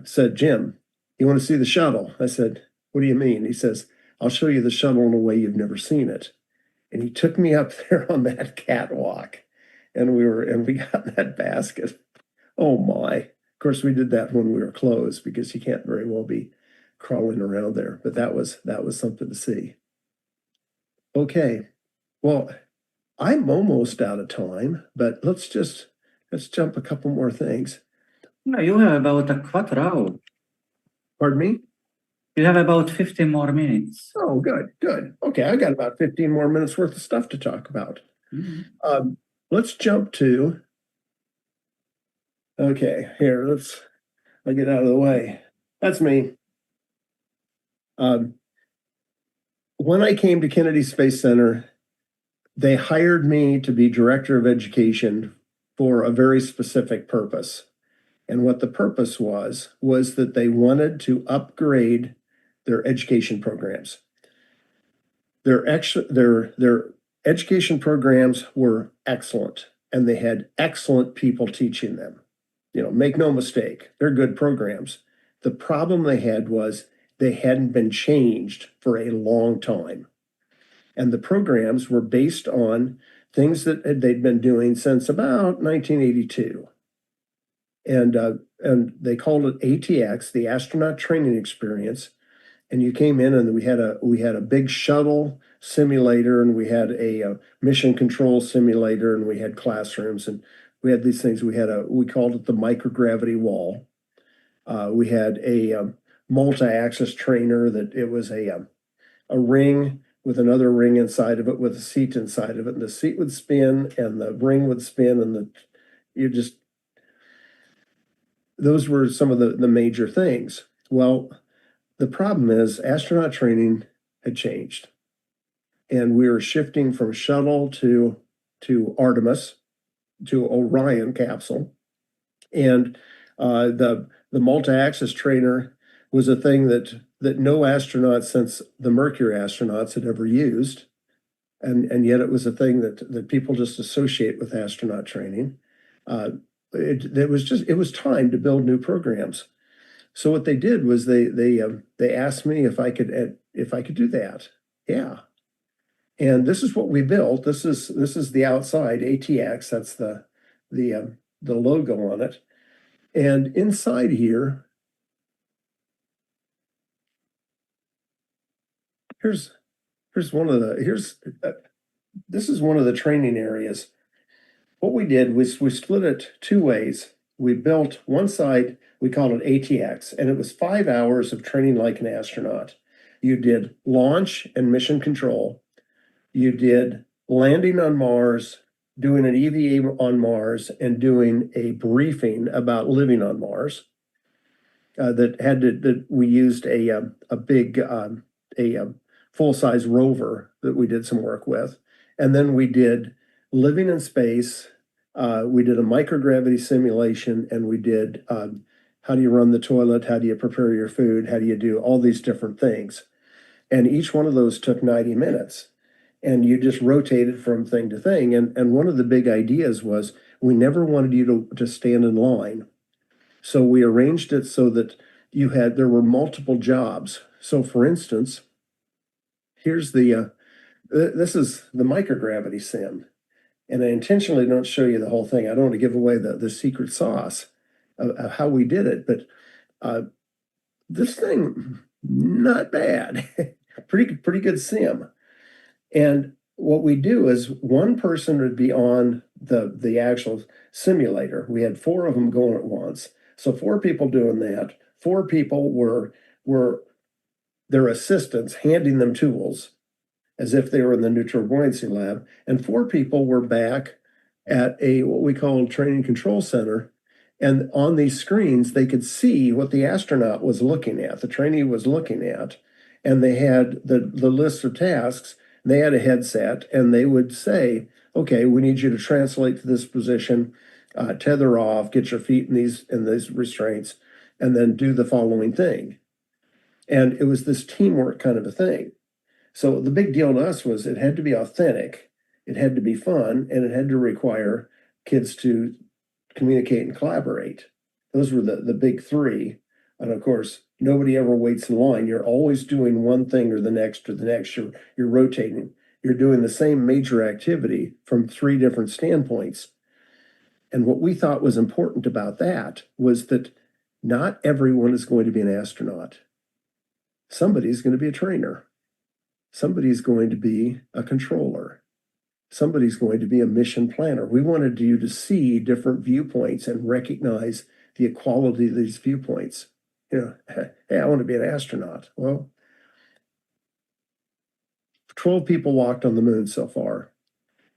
said, "Jim, you want to see the shuttle?" I said, "What do you mean?" He says, "I'll show you the shuttle in a way you've never seen it." And he took me up there on that catwalk, and we got in that basket. Oh my. Of course, we did that when we were closed, because you can't very well be crawling around there, but that was something to see. Okay, well, I'm almost out of time, but let's jump a couple more things. No, you have about a quarter hour. Pardon me? You have about 15 more minutes. Oh, good. Okay, I got about 15 more minutes worth of stuff to talk about. Mm-hmm. Let's jump to, okay, here, I'll get out of the way. That's me. When when I came to Kennedy Space Center, they hired me to be director of education for a very specific purpose. And what the purpose was that they wanted to upgrade their education programs. Their education programs were excellent, and they had excellent people teaching them. You know, make no mistake, they're good programs. The problem they had was they hadn't been changed for a long time. And the programs were based on things that they'd been doing since about 1982. And they called it ATX, the Astronaut Training Experience. And you came in, and we had a big shuttle simulator, and we had a mission control simulator, and we had classrooms, and we had these things. We called it the microgravity wall. We had a multi-axis trainer that it was a ring with another ring inside of it with a seat inside of it, and the seat would spin and the ring would spin, and those were some of the major things. Well, the problem is astronaut training had changed, and we were shifting from shuttle to Artemis, to Orion capsule, and the multi-axis trainer was a thing that no astronaut since the Mercury astronauts had ever used, and yet it was a thing that people just associate with astronaut training. It was time to build new programs. So what they did was they asked me if I could do that. Yeah. And this is what we built. This is the outside ATX. That's the logo on it. And inside here, this is one of the training areas. What we did was we split it two ways. We built one side, we called it ATX, and it was 5 hours of training like an astronaut. You did launch and mission control. You did landing on Mars, doing an EVA on Mars, and doing a briefing about living on Mars. We used a big full-size rover that we did some work with, and then we did living in space. We did a microgravity simulation, and we did how do you run the toilet, how do you prepare your food, how do you do all these different things. And each one of those took 90 minutes. And you just rotated from thing to thing. And one of the big ideas was we never wanted you to stand in line. So we arranged it so that there were multiple jobs. So for instance, here's this is the microgravity sim. And I intentionally don't show you the whole thing. I don't want to give away the secret sauce of how we did it. But this thing, not bad. pretty good sim. And what we do is one person would be on the actual simulator. We had 4 of them going at once. So 4 people doing that. 4 people were their assistants handing them tools as if they were in the neutral buoyancy lab. And 4 people were back at what we call training control center. And on these screens, they could see what the astronaut was looking at, the trainee was looking at. And they had the list of tasks. They had a headset, and they would say, okay, we need you to translate to this position, tether off, get your feet in these restraints, and then do the following thing. And it was this teamwork kind of a thing. So the big deal to us was it had to be authentic, it had to be fun, and it had to require kids to communicate and collaborate. Those were the big 3. And of course, nobody ever waits in line. You're always doing one thing or the next or the next. You're rotating. You're doing the same major activity from 3 different standpoints. And what we thought was important about that was that not everyone is going to be an astronaut. Somebody's going to be a trainer. Somebody's going to be a controller. Somebody's going to be a mission planner. We wanted you to see different viewpoints and recognize the equality of these viewpoints. You know, hey, I want to be an astronaut. Well, 12 people walked on the moon so far.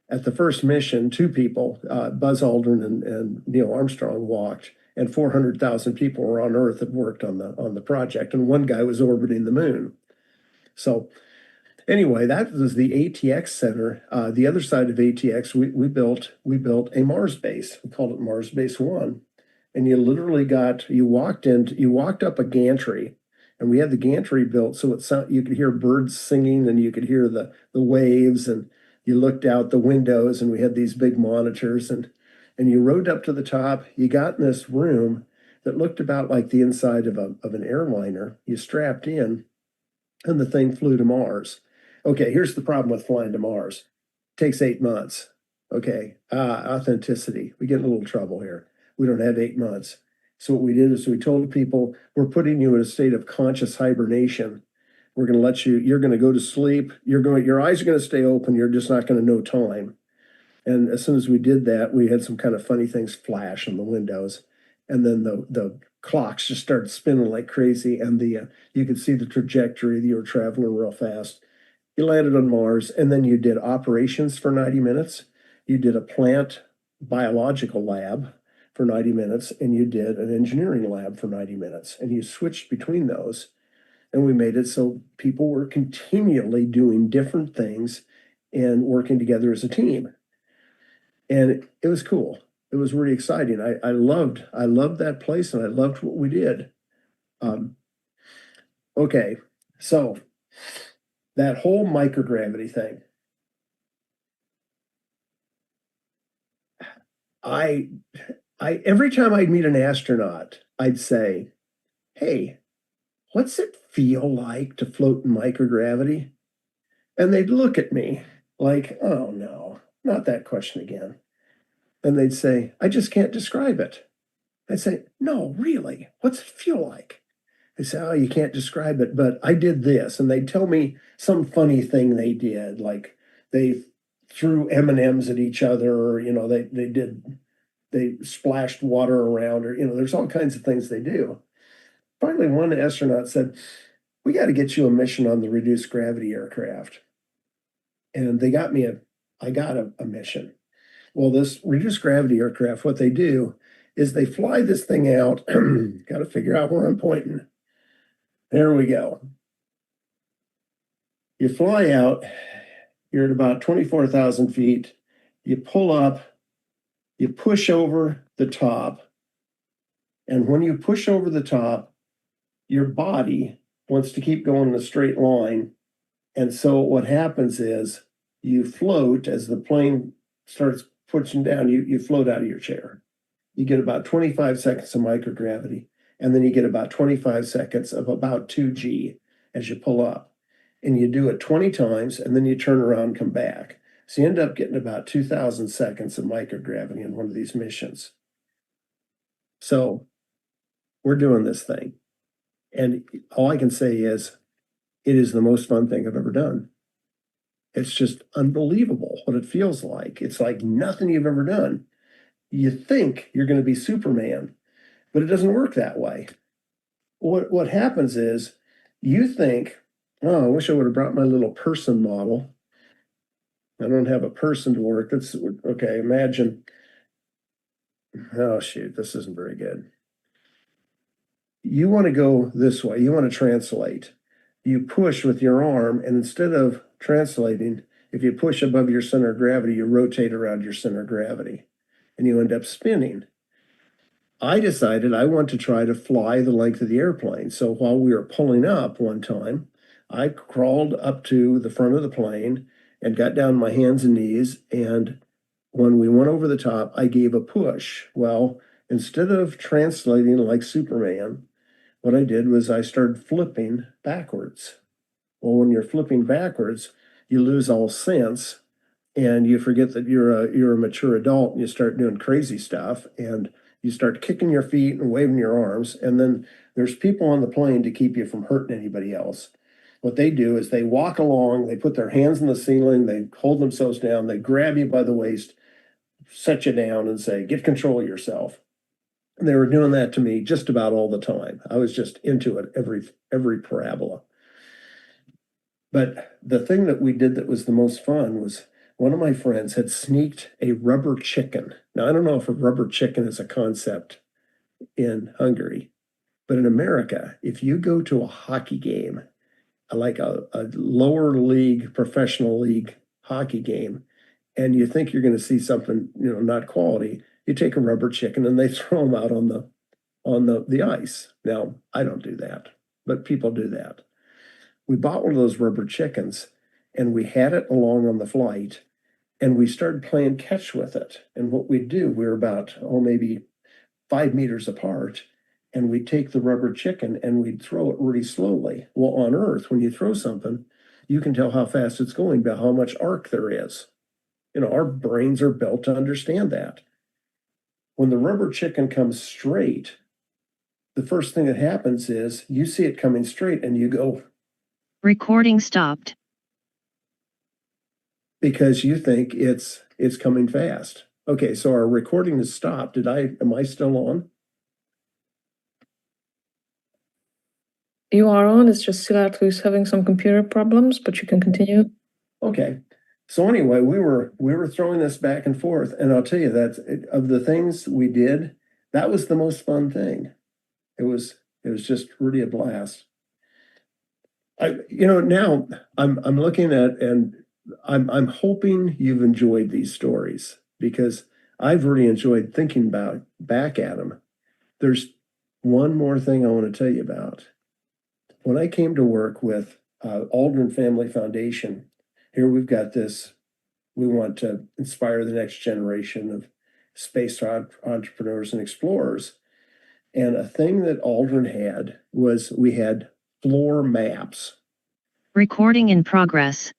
At the first mission, 2 people, Buzz Aldrin and Neil Armstrong, walked, and 400,000 people were on Earth that worked on the project, and one guy was orbiting the moon. So Anyway, that was the ATX Center. The other side of ATX, we built a Mars base. We called it Mars Base One. And you literally you walked up a gantry, and we had the gantry built so you could hear birds singing and you could hear the waves, and you looked out the windows and we had these big monitors, and you rode up to the top. You got in this room that looked about like the inside of an airliner. You strapped in, and the thing flew to Mars. Okay, here's the problem with flying to Mars. It takes 8 months. Okay, authenticity. We get in a little trouble here. We don't have 8 months. So what we did is we told people, we're putting you in a state of conscious hibernation. We're going to let you're going to go to sleep. Your eyes are going to stay open. You're just not going to know time. And as soon as we did that, we had some kind of funny things flash in the windows. And then the clocks just started spinning like crazy. And you could see the trajectory that you were traveling real fast. You landed on Mars, and then you did operations for 90 minutes. You did a plant biological lab for 90 minutes, and you did an engineering lab for 90 minutes. And you switched between those. And we made it so people were continually doing different things and working together as a team. And it was cool. It was really exciting. I loved that place, and I loved what we did. Okay, so that whole microgravity thing. Every time I'd meet an astronaut, I'd say, "Hey, what's it feel like to float in microgravity?" And they'd look at me like, "Oh no, not that question again." And they'd say, "I just can't describe it." I'd say, "No, really, what's it feel like?" They say, "Oh, you can't describe it, but I did this." And they'd tell me some funny thing they did, like they threw M&Ms at each other, or, they splashed water around, or, there's all kinds of things they do. Finally, one astronaut said, "We got to get you a mission on the reduced gravity aircraft." And I got a mission. Well, this reduced gravity aircraft, what they do is they fly this thing out. Got to figure out where I'm pointing. There we go. You fly out, you're at about 24,000 feet. You pull up, you push over the top. And when you push over the top, your body wants to keep going in a straight line. And so what happens is you float as the plane starts pushing down, you float out of your chair. You get about 25 seconds of microgravity, and then you get about 25 seconds of about 2G as you pull up. And you do it 20 times, and then you turn around and come back. So you end up getting about 2,000 seconds of microgravity in one of these missions. So we're doing this thing. And all I can say is, it is the most fun thing I've ever done. It's just unbelievable what it feels like. It's like nothing you've ever done. You think you're going to be Superman, but it doesn't work that way. What happens is you think, "Oh, I wish I would have brought my little person model. I don't have a person to work." That's okay. Imagine. Oh, shoot, this isn't very good. You want to go this way. You want to translate. You push with your arm, and instead of translating, if you push above your center of gravity, you rotate around your center of gravity, and you end up spinning. I decided I want to try to fly the length of the airplane. So while we were pulling up one time, I crawled up to the front of the plane and got down on my hands and knees. And when we went over the top, I gave a push. Well, instead of translating like Superman, what I did was I started flipping backwards. Well, when you're flipping backwards, you lose all sense, and you forget that you're a mature adult, and you start doing crazy stuff, and you start kicking your feet and waving your arms. And then there's people on the plane to keep you from hurting anybody else. What they do is they walk along, they put their hands in the ceiling, they hold themselves down, they grab you by the waist, set you down, and say, "Get control of yourself." And they were doing that to me just about all the time. I was just into it, every parabola. But the thing that we did that was the most fun was one of my friends had sneaked a rubber chicken. Now, I don't know if a rubber chicken is a concept in Hungary, but in America, if you go to a hockey game, a lower league, professional league hockey game, and you think you're going to see something, not quality, you take a rubber chicken and they throw them out on the ice. Now, I don't do that, but people do that. We bought one of those rubber chickens and we had it along on the flight and we started playing catch with it. And what we'd do, we were about, maybe 5 meters apart, and we'd take the rubber chicken and we'd throw it really slowly. Well, on Earth, when you throw something, you can tell how fast it's going by how much arc there is. Our brains are built to understand that. When the rubber chicken comes straight, the first thing that happens is you see it coming straight and you go. Recording stopped. Because you think it's coming fast. Okay, so our recording is stopped. Am I still on? You are on. It's just Silat who's having some computer problems, but you can continue. Okay. So anyway, we were throwing this back and forth, and I'll tell you that of the things we did, that was the most fun thing. It was just really a blast. Now I'm looking at, and I'm hoping you've enjoyed these stories because I've really enjoyed thinking back at them. There's one more thing I want to tell you about. When I came to work with Aldrin Family Foundation, here we've got this, we want to inspire the next generation of space entrepreneurs and explorers. And a thing that Aldrin had was we had floor maps. Recording in progress.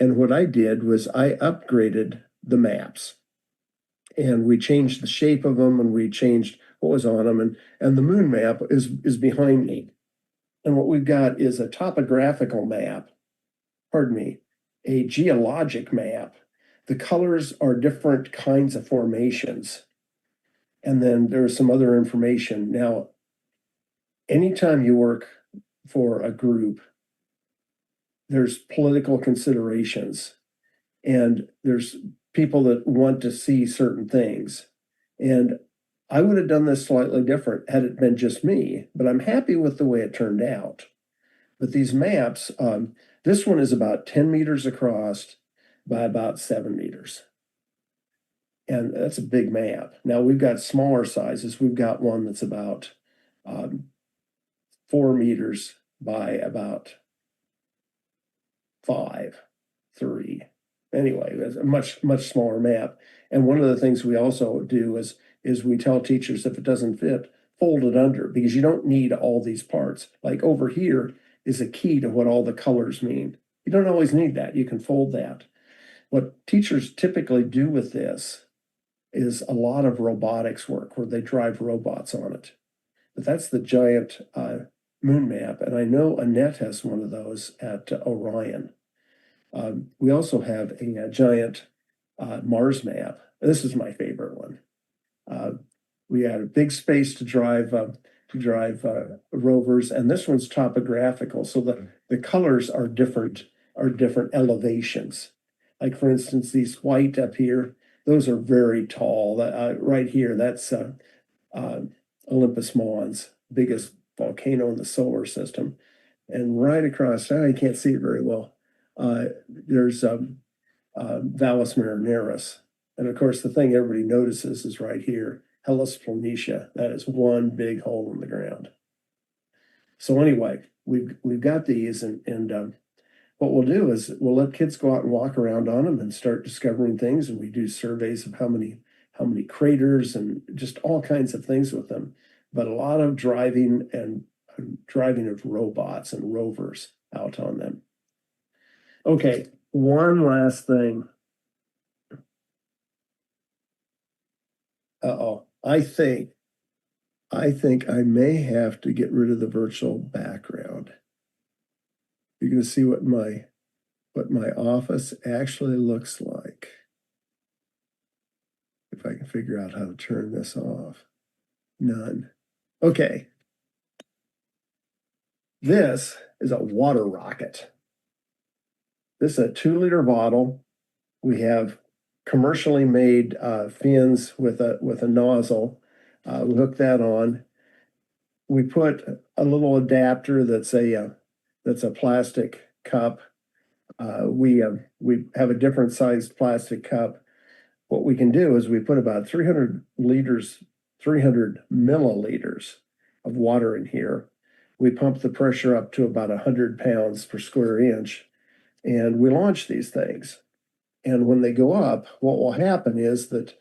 And what I did was I upgraded the maps. And we changed the shape of them and we changed what was on them. And the moon map is behind me. And what we've got is a topographical map, a geologic map. The colors are different kinds of formations. And then there's some other information. Now, anytime you work for a group, there's political considerations and there's people that want to see certain things. And I would have done this slightly different had it been just me, but I'm happy with the way it turned out. But these maps, this one is about 10 meters across by about 7 meters. And that's a big map. Now we've got smaller sizes. We've got one that's about 4 meters by about 3. Anyway, it's a much smaller map. And one of the things we also do is we tell teachers if it doesn't fit, fold it under because you don't need all these parts. Like over here is a key to what all the colors mean. You don't always need that. You can fold that. What teachers typically do with this is a lot of robotics work where they drive robots on it. But that's the giant moon map. And I know Annette has one of those at Orion. We also have a giant Mars map. This is my favorite one. We had a big space to drive rovers, and this one's topographical, so the colors are different elevations. Like for instance, these white up here, those are very tall. Right here, that's Olympus Mons, biggest volcano in the solar system, and right across now you can't see it very well. There's Valles Marineris. And of course, the thing everybody notices is right here, Hellas Planitia. That is one big hole in the ground. So anyway, we've got these, and what we'll do is we'll let kids go out and walk around on them and start discovering things. And we do surveys of how many craters and just all kinds of things with them. But a lot of driving of robots and rovers out on them. Okay, one last thing. I think I may have to get rid of the virtual background. You're going to see what my office actually looks like. If I can figure out how to turn this off. None. Okay. This is a water rocket. This is a 2-liter bottle. We have commercially made fins with a nozzle. We hook that on. We put a little adapter that's a that's a plastic cup. We have a different sized plastic cup. What we can do is we put about 300 milliliters of water in here. We pump the pressure up to about 100 pounds per square inch, and we launch these things. And when they go up, what will happen is that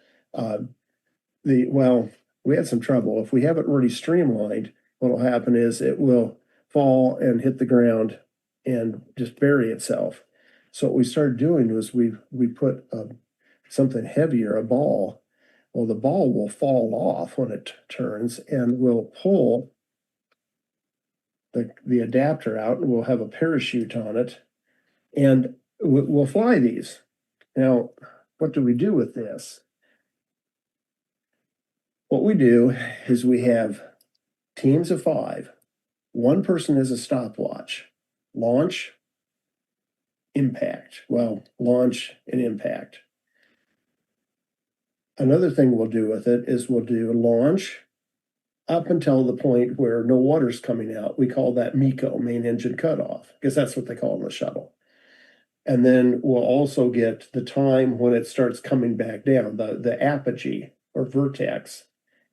we had some trouble. If we have it really streamlined, what will happen is it will fall and hit the ground and just bury itself. So what we started doing was we put something heavier, a ball. Well, the ball will fall off when it turns, and we'll pull the adapter out, and we'll have a parachute on it, and we'll fly these. Now, what do we do with this? What we do is we have teams of 5. One person is a stopwatch. Launch, impact. Well, launch and impact. Another thing we'll do with it is we'll do launch up until the point where no water's coming out. We call that MECO, main engine cutoff, because that's what they call it in the shuttle. And then we'll also get the time when it starts coming back down, the apogee or vertex,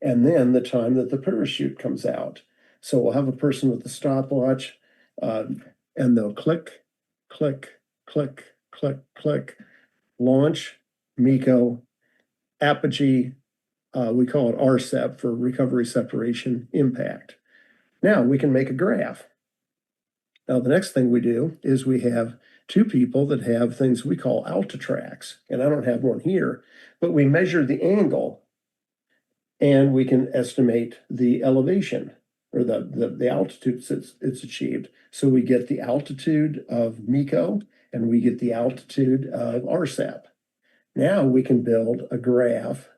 and then the time that the parachute comes out. So we'll have a person with the stopwatch, and they'll click, click, click, click, click, launch, MECO, apogee, we call it RSEP for recovery, separation, impact. Now we can make a graph. Now the next thing we do is we have 2 people that have things we call altitracks, and I don't have one here, but we measure the angle and we can estimate the elevation or the altitude it's achieved. So we get the altitude of MECO and we get the altitude of RSEP. Now we can build a graph.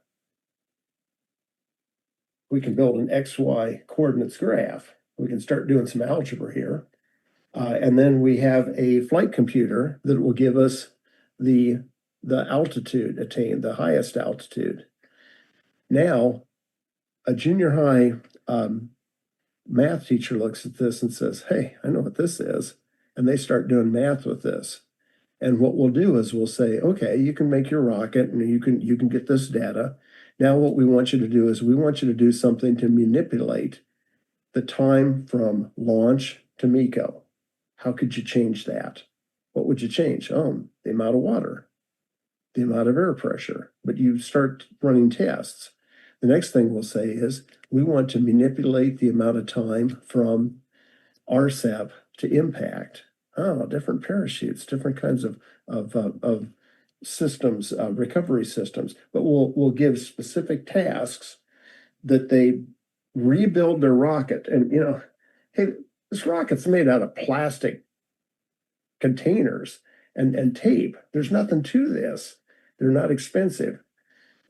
We can build an XY coordinates graph. We can start doing some algebra here. And then we have a flight computer that will give us the altitude attained, the highest altitude. Now, a junior high math teacher looks at this and says, hey, I know what this is. And they start doing math with this. And what we'll do is we'll say, okay, you can make your rocket and you can get this data. Now what we want you to do is we want you to do something to manipulate the time from launch to MECO. How could you change that? What would you change? Oh, the amount of water, the amount of air pressure. But you start running tests. The next thing we'll say is we want to manipulate the amount of time from RSEP to impact. Oh, different parachutes, different kinds of systems, recovery systems. But we'll give specific tasks that they rebuild their rocket. And hey, this rocket's made out of plastic containers and tape. There's nothing to this. They're not expensive.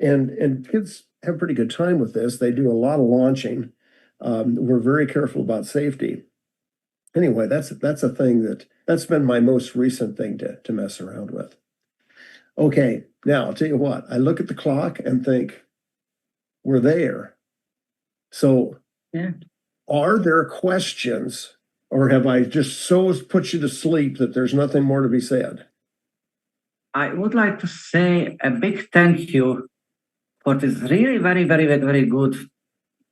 And kids have a pretty good time with this. They do a lot of launching. We're very careful about safety. Anyway, that's a thing that's been my most recent thing to mess around with. Okay, now I'll tell you what, I look at the clock and think, we're there. So Yeah. Are there questions, or have I just so put you to sleep that there's nothing more to be said? I would like to say a big thank you for this really very, very, very, very good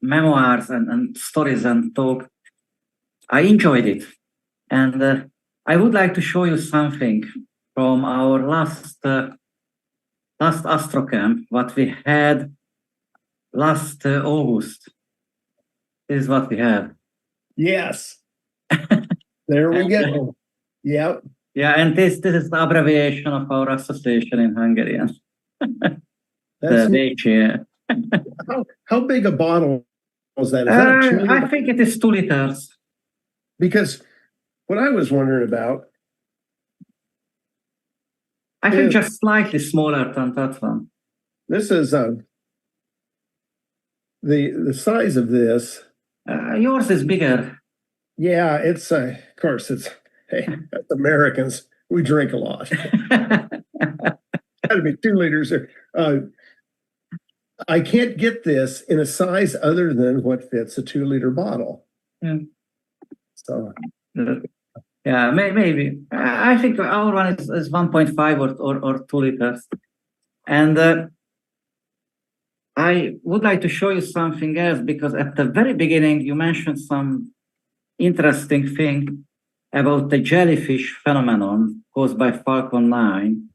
memoirs and stories and talk. I enjoyed it. And I would like to show you something from our last Astrocamp, what we had last August. This is what we have. Yes. There we go. Yep. Yeah, and this is the abbreviation of our association in Hungarian. That's the how big a bottle was that? Is that a 2 liter? I think it is 2 liters. Because what I was wondering about, I think just slightly smaller than that one. this is the size of this. Yours is bigger. Yeah, it's of course it's hey, that's Americans, we drink a lot. Gotta be 2 liters. I can't get this in a size other than what fits a 2 liter bottle. Yeah. So Yeah, maybe. I think our one is 1.5 or 2 liters. And I would like to show you something else, because at the very beginning, you mentioned some interesting thing about the jellyfish phenomenon caused by Falcon 9.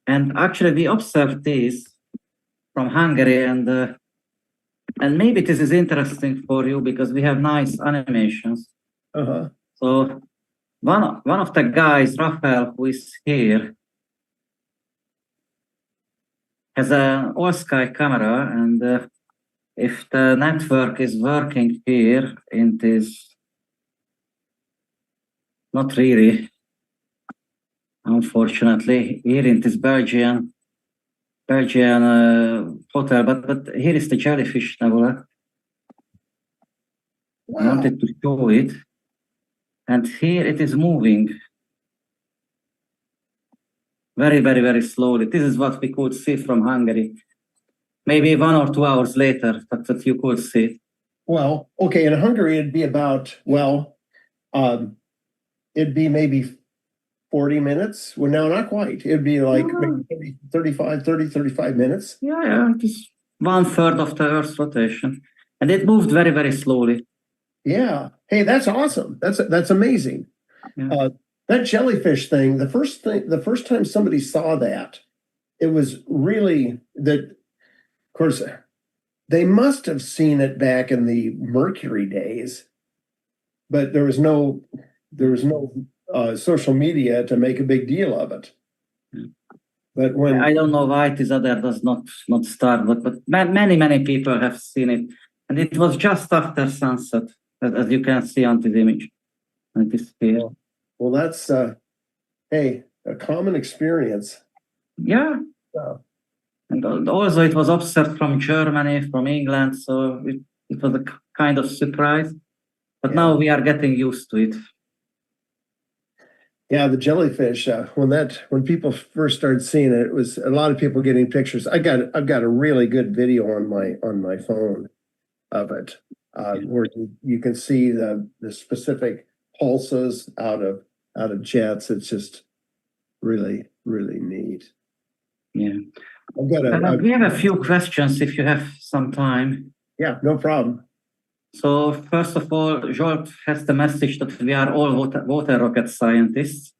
And actually, we observed this from Hungary, and maybe this is interesting for you because we have nice animations. Uh-huh. So one of the guys, Rafael, who is here, has an all-sky camera, and if the network is working here in this, not really, unfortunately, here in this Belgian hotel, but here is the jellyfish nebula. I wanted to show it, and here it is moving very, very, very slowly. This is what we could see from Hungary. Maybe 1 or 2 hours later, but that you could see. Well, okay, in Hungary, it'd be about, it'd be maybe 40 minutes. Well, no, not quite. It'd be like maybe 35 minutes. Yeah, it is 1/3 of the Earth's rotation. And it moved very, very slowly. Yeah. Hey, that's awesome. That's amazing. Yeah. That jellyfish thing, the first time somebody saw that, it was really that, of course, they must have seen it back in the Mercury days, but there was no social media to make a big deal of it. But when I don't know why this other does not start, but many people have seen it, and it was just after sunset, as you can see on this image. And this here. Well, that's hey, a common experience. Yeah. And also it was observed from Germany, from England, so it was a kind of surprise. But now we are getting used to it. Yeah, the jellyfish. When people first started seeing it, it was a lot of people getting pictures. I've got a really good video on my phone of it, where you can see the specific pulses out of jets. It's just really, really neat. Yeah. We have a few questions if you have some time. Yeah, no problem. So first of all, Zsolt has the message that we are all water rocket scientists.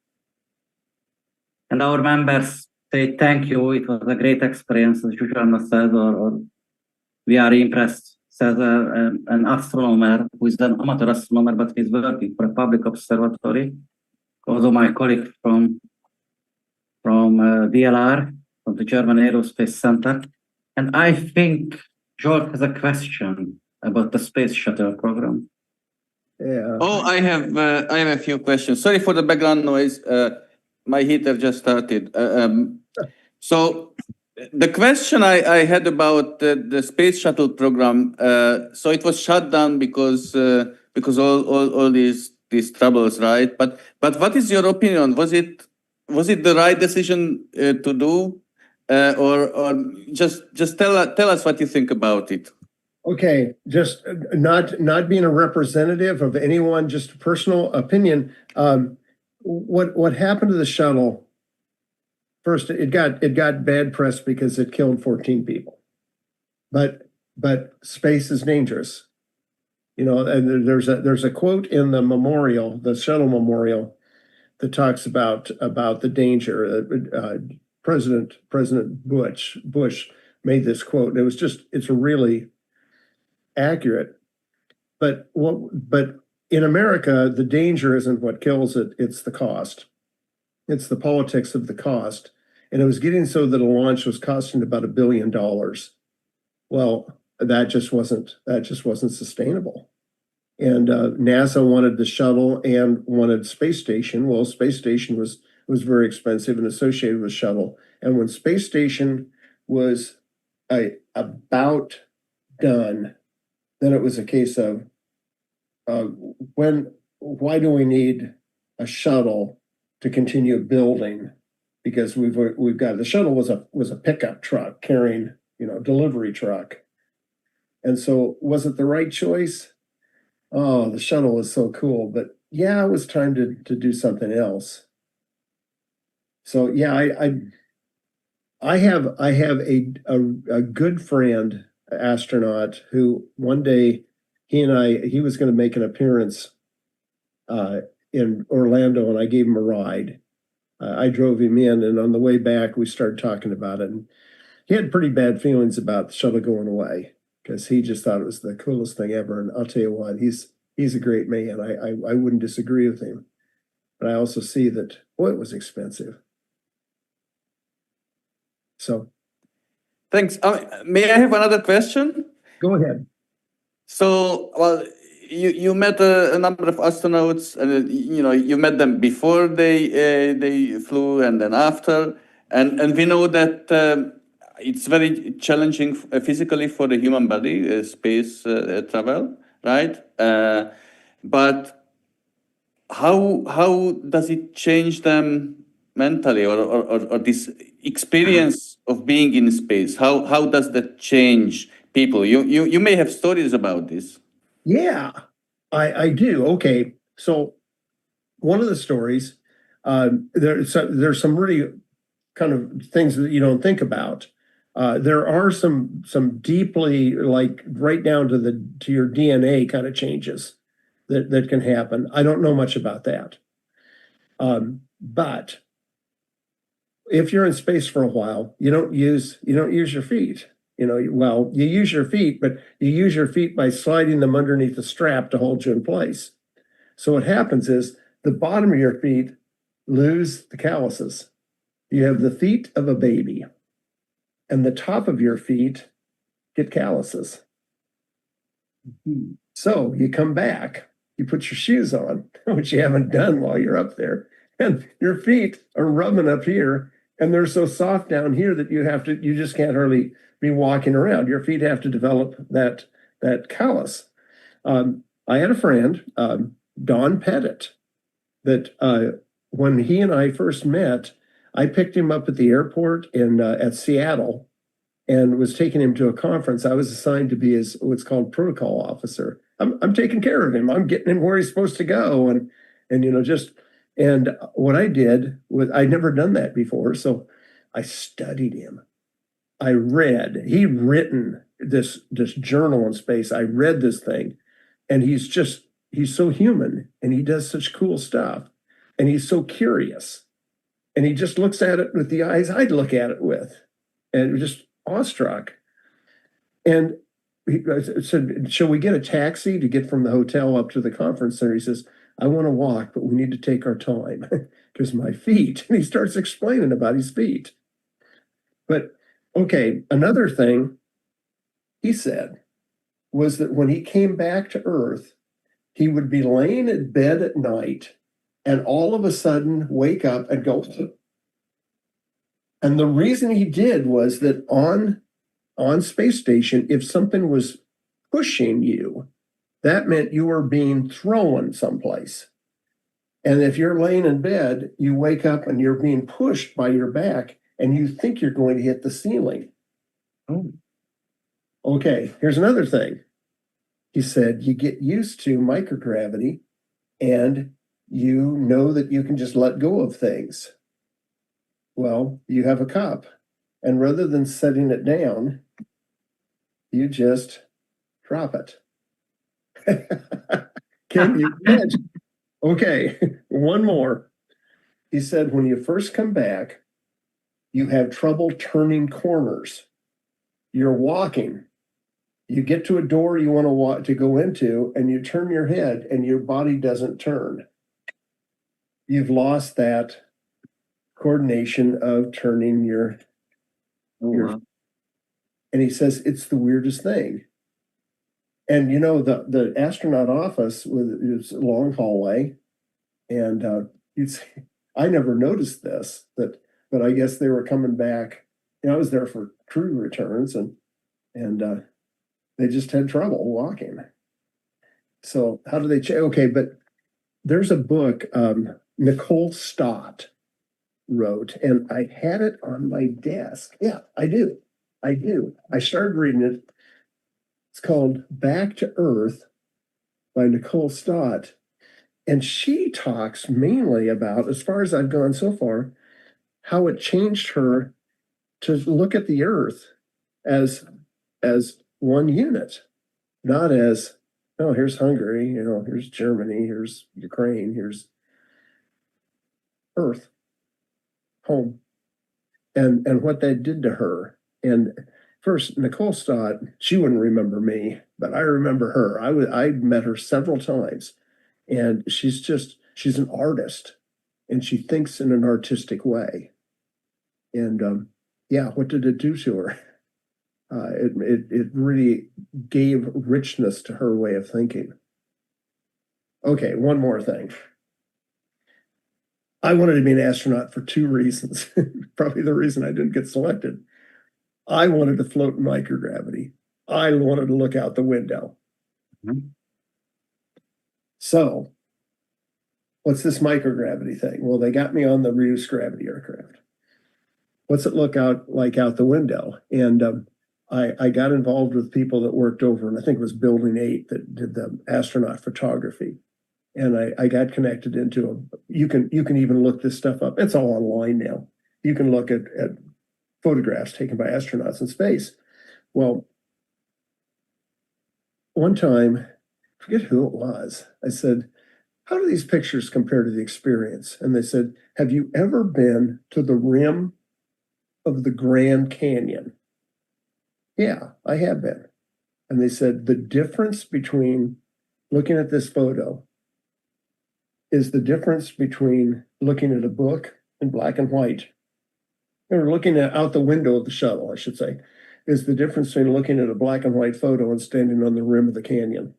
And our members say thank you. It was a great experience, as Zsuzsanna said, or we are impressed, says an astronomer who is an amateur astronomer, but he's working for a public observatory. Also my colleague from DLR, from the German Aerospace Center. And I think Zsolt has a question about the space shuttle program. Yeah. Oh, I have a few questions. Sorry for the background noise. My heater just started. So the question I had about the space shuttle program. So it was shut down because all these troubles, right? But what is your opinion? Was it the right decision to do, or just tell us what you think about it? Okay, just not being a representative of anyone, just a personal opinion. What happened to the shuttle? First, it got bad press because it killed 14 people. But space is dangerous, And there's a quote in the memorial, the shuttle memorial, that talks about the danger. President Bush made this quote. And it's really accurate. But in America, the danger isn't what kills it, it's the cost. It's the politics of the cost. And it was getting so that a launch was costing about $1 billion. Well, that just wasn't sustainable. And NASA wanted the shuttle and wanted space station. Well, space station was very expensive and associated with shuttle. And when space station was about done, then it was a case of why do we need a shuttle to continue building? Because we've got the shuttle was a pickup truck carrying, delivery truck. And so was it the right choice? Oh, the shuttle is so cool, but yeah, it was time to do something else. So yeah, I have a good friend, astronaut, who one day he was going to make an appearance in Orlando, and I gave him a ride. I drove him in, and on the way back, we started talking about it. And he had pretty bad feelings about the shuttle going away because he just thought it was the coolest thing ever. And I'll tell you what, he's a great man. I wouldn't disagree with him, but I also see that, boy, it was expensive. So, Thanks. May I have another question? go ahead. So, well, you met a number of astronauts, and you met them before they flew, and then after, and we know that it's very challenging physically for the human body, space travel, right? But how does it change them mentally, or this experience of being in space? How does that change people? You may have stories about this. Yeah, I do. Okay, so one of the stories, there's some really kind of things that you don't think about. There are some deeply, like right down to your DNA kind of changes that can happen. I don't know much about that, but if you're in space for a while, you don't use your feet. Well, you use your feet, but you use your feet by sliding them underneath the strap to hold you in place. So what happens is the bottom of your feet lose the calluses. You have the feet of a baby, and the top of your feet get calluses. So you come back, you put your shoes on, which you haven't done while you're up there, and your feet are rubbing up here, and they're so soft down here that you just can't hardly be walking around. Your feet have to develop that callus. I had a friend, Don Pettit, that when he and I first met, I picked him up at the airport at Seattle and was taking him to a conference. I was assigned to be his what's called protocol officer. I'm taking care of him. I'm getting him where he's supposed to go, and what I did was I'd never done that before, so I studied him. He'd written this journal in space. I read this thing, and he's so human, and he does such cool stuff, and he's so curious, and he just looks at it with the eyes I'd look at it with, and just awestruck. And he said, "Shall we get a taxi to get from the hotel up to the conference center?" He says, "I want to walk, but we need to take our time because my feet." And he starts explaining about his feet. But okay, another thing he said was that when he came back to Earth, he would be laying in bed at night and all of a sudden wake up and go. And the reason he did was that on space station, if something was pushing you, that meant you were being thrown someplace. And if you're laying in bed, you wake up and you're being pushed by your back and you think you're going to hit the ceiling. Oh. Okay, here's another thing. He said, you get used to microgravity and you know that you can just let go of things. Well, you have a cup, and rather than setting it down, you just drop it. Can you imagine? Okay, one more. He said, when you first come back, you have trouble turning corners. You're walking. You get to a door you want to go into, and you turn your head, and your body doesn't turn. You've lost that coordination of turning your. Wow. And he says it's the weirdest thing. And the astronaut office with its long hallway, and I never noticed this, but I guess they were coming back. I was there for crew returns, and they just had trouble walking. So how do they change? Okay, but there's a book Nicole Stott wrote, and I had it on my desk. Yeah, I do. I started reading it. It's called Back to Earth by Nicole Stott. And she talks mainly about, as far as I've gone so far, how it changed her to look at the earth as one unit, not as, oh, here's Hungary, here's Germany, here's Ukraine, here's Earth, home, and what that did to her. And first, Nicole thought she wouldn't remember me, but I remember her. I met her several times, and she's an artist, and she thinks in an artistic way. And yeah, what did it do to her? It really gave richness to her way of thinking. Okay, one more thing. I wanted to be an astronaut for two reasons. Probably the reason I didn't get selected. I wanted to float in microgravity. I wanted to look out the window. Mhm. So, what's this microgravity thing? Well, they got me on the reduced gravity aircraft. What's it look like out the window? And I got involved with people that worked over, and I think it was Building 8 that did the astronaut photography. And I got connected into you can even look this stuff up. It's all online now. You can look at photographs taken by astronauts in space. Well, one time, I forget who it was, I said, how do these pictures compare to the experience? And they said, have you ever been to the rim of the Grand Canyon? Yeah, I have been. And they said, the difference between looking at this photo is the difference between looking at a book in black and white, or looking out the window of the shuttle, I should say, is the difference between looking at a black and white photo and standing on the rim of the canyon.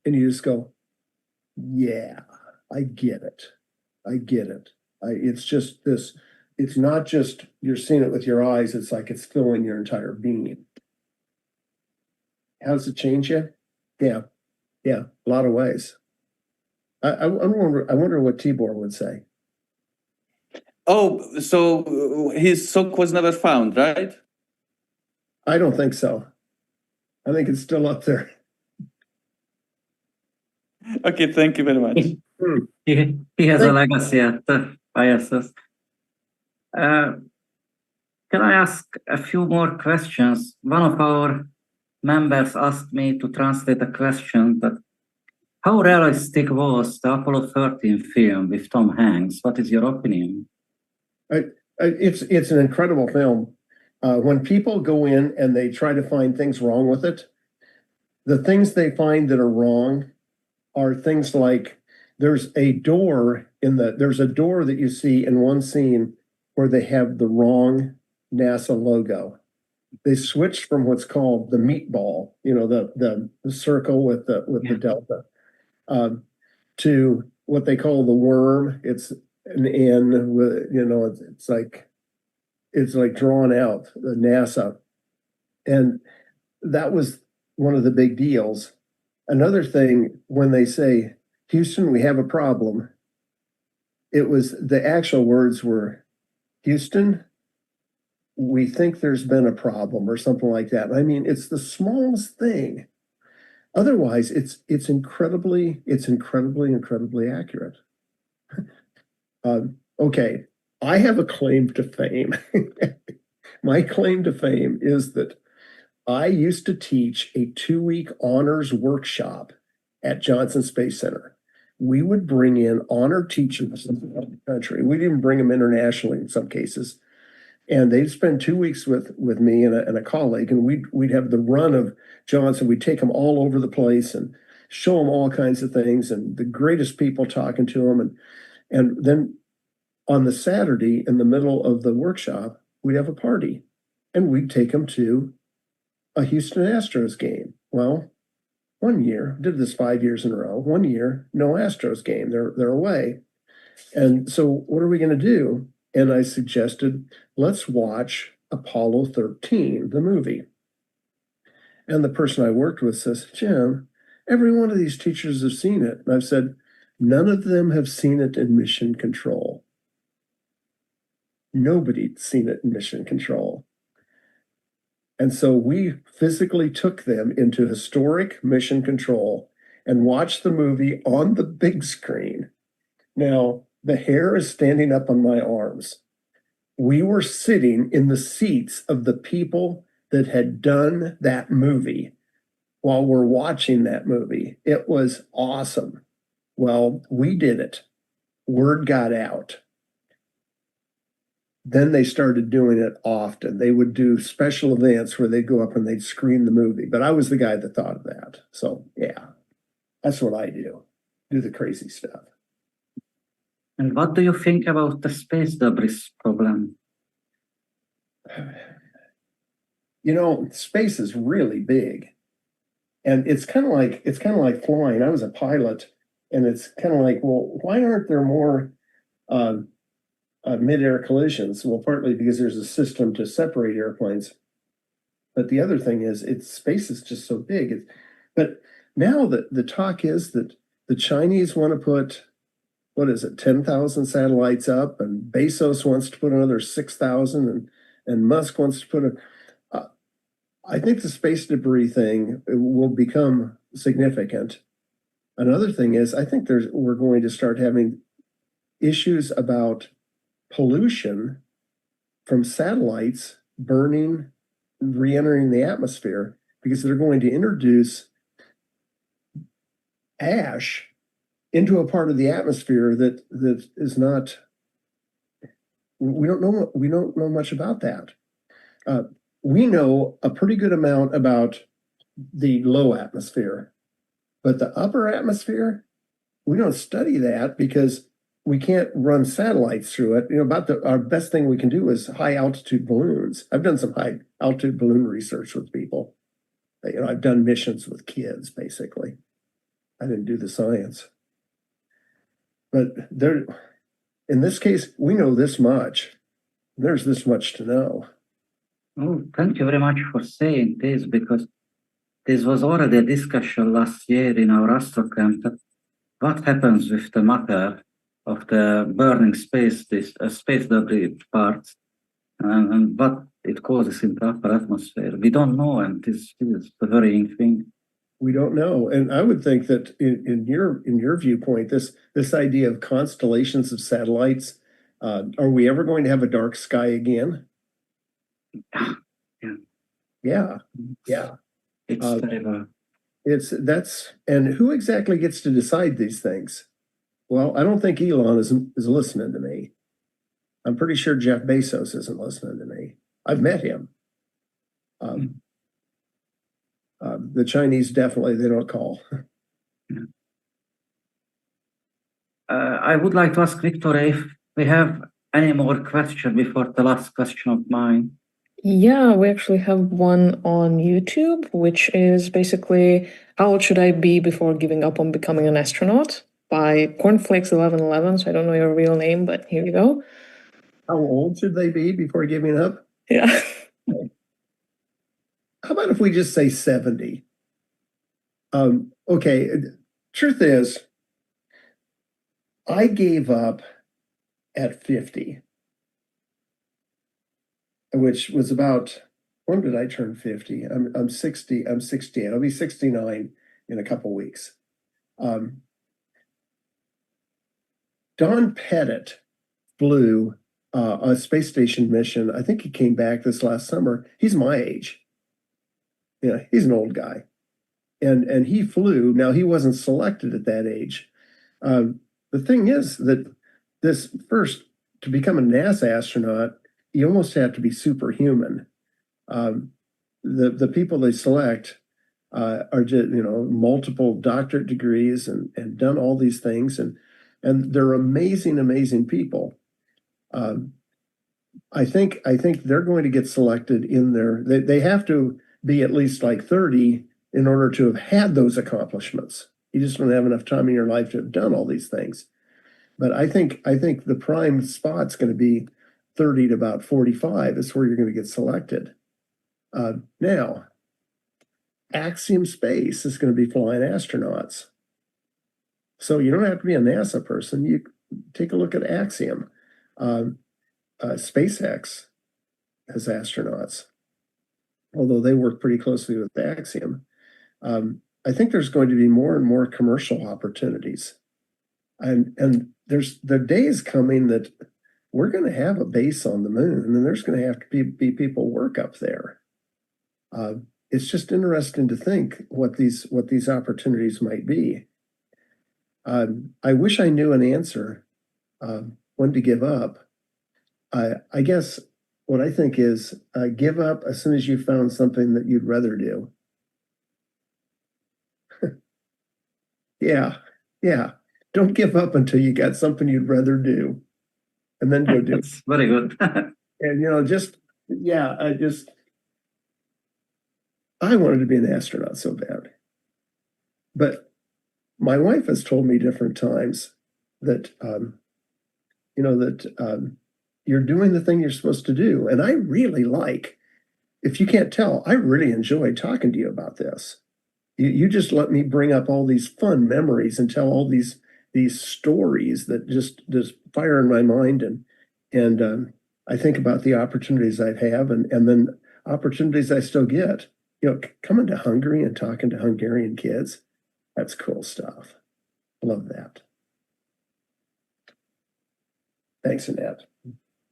And you just go, yeah, I get it. I get it. It's just this, it's not just you're seeing it with your eyes, it's like it's filling your entire being. How does it change you? Yeah, a lot of ways. I wonder what Tibor would say. Oh, so his sock was never found, right? I don't think so. I think it's still up there. Okay, thank you very much. He has a legacy at the ISS. Can I ask a few more questions? One of our members asked me to translate a question that how realistic was the Apollo 13 film with Tom Hanks? What is your opinion? It's an incredible film. When people go in and they try to find things wrong with it, the things they find that are wrong are things like there's a door that you see in one scene where they have the wrong NASA logo. They switched from what's called the meatball, the circle with the delta, to what they call the worm. It's an N with, it's like drawn out, the NASA. And that was one of the big deals. Another thing, when they say, Houston, we have a problem, it was the actual words were, Houston, we think there's been a problem or something like that. I mean, it's the smallest thing. Otherwise, it's incredibly accurate. Okay, I have a claim to fame. My claim to fame is that I used to teach a 2-week honors workshop at Johnson Space Center. We would bring in honor teachers from the country. We'd even bring them internationally in some cases. And they'd spend 2 weeks with me and a colleague, and we'd have the run of Johnson. We'd take them all over the place and show them all kinds of things and the greatest people talking to them. And then on the Saturday in the middle of the workshop, we'd have a party, and we'd take them to a Houston Astros game. Well, one year, did this 5 years in a row. 1 year, no Astros game. They're away. And so what are we going to do? And I suggested, let's watch Apollo 13, the movie. And the person I worked with says, Jim, every one of these teachers have seen it. And I've said, none of them have seen it in mission control. Nobody's seen it in mission control. And so we physically took them into historic mission control and watch the movie on the big screen. Now, the hair is standing up on my arms. We were sitting in the seats of the people that had done that movie while we're watching that movie. It was awesome. Well, we did it. Word got out. Then they started doing it often. They would do special events where they'd go up and they'd screen the movie. But I was the guy that thought of that. So, yeah, that's what I do the crazy stuff. And what do you think about the space debris problem? You know, space is really big. And it's kind of like flying. I was a pilot, and it's kind of like, well, why aren't there more mid-air collisions? Well, partly because there's a system to separate airplanes. But the other thing is, space is just so big. But now the talk is that the Chinese want to put, 10,000 satellites up, and Bezos wants to put another 6,000, and Musk wants to put I think the space debris thing will become significant. Another thing is, I think we're going to start having issues about pollution from satellites burning, re-entering the atmosphere, because they're going to introduce ash into a part of the atmosphere that is not. We don't know much about that. We know a pretty good amount about the low atmosphere, but the upper atmosphere, we don't study that because we can't run satellites through it. You know, our best thing we can do is high altitude balloons. I've done some high altitude balloon research with people. You know, I've done missions with kids, basically. I didn't do the science. But in this case, we know this much. There's this much to know. Oh, thank you very much for saying this, because this was already a discussion last year in our Astro camp. What happens with the matter of the burning space, this space debris parts, and what it causes in the upper atmosphere? We don't know, and this is a worrying thing. We don't know, and I would think that in your viewpoint, this idea of constellations of satellites, are we ever going to have a dark sky again? Yeah. It's terrible. And who exactly gets to decide these things? Well, I don't think Elon is listening to me. I'm pretty sure Jeff Bezos isn't listening to me. I've met him. The Chinese definitely, they don't call. I would like to ask Victor if we have any more questions before the last question of mine. Yeah, we actually have one on YouTube, which is basically, how old should I be before giving up on becoming an astronaut? By Cornflakes1111, so I don't know your real name, but here you go. How old should they be before giving up? Yeah. How about if we just say 70? Okay, truth is, I gave up at 50. Which was about, when did I turn 50? I'm 60, I'm 68. I'll be 69 in a couple weeks. Don Pettit flew a space station mission. I think he came back this last summer. He's my age. Yeah, he's an old guy. And he flew. Now, he wasn't selected at that age. The thing is that to become a NASA astronaut, you almost have to be superhuman. The people they select are just, multiple doctorate degrees and done all these things, and they're amazing people. I think they're going to get selected in there. They have to be at least like 30 in order to have had those accomplishments. You just don't have enough time in your life to have done all these things. But I think the prime spot's going to be 30 to about 45 is where you're going to get selected. Now, Axiom Space is going to be flying astronauts. So you don't have to be a NASA person. You take a look at Axiom. SpaceX has astronauts, although they work pretty closely with Axiom. I think there's going to be more and more commercial opportunities. And there's the day is coming that we're going to have a base on the moon, and there's going to have to be people work up there. It's just interesting to think what these opportunities might be. I wish I knew an answer when to give up. I guess what I think is give up as soon as you found something that you'd rather do. Yeah. Don't give up until you got something you'd rather do, and then go do it. That's very good. And I wanted to be an astronaut so bad. But my wife has told me different times that, you're doing the thing you're supposed to do. And I really if you can't tell, I really enjoy talking to you about this. You just let me bring up all these fun memories and tell all these stories that just fire in my mind. And I think about the opportunities I have and then opportunities I still get. Coming to Hungary and talking to Hungarian kids, that's cool stuff. Love that. Thanks, Annette.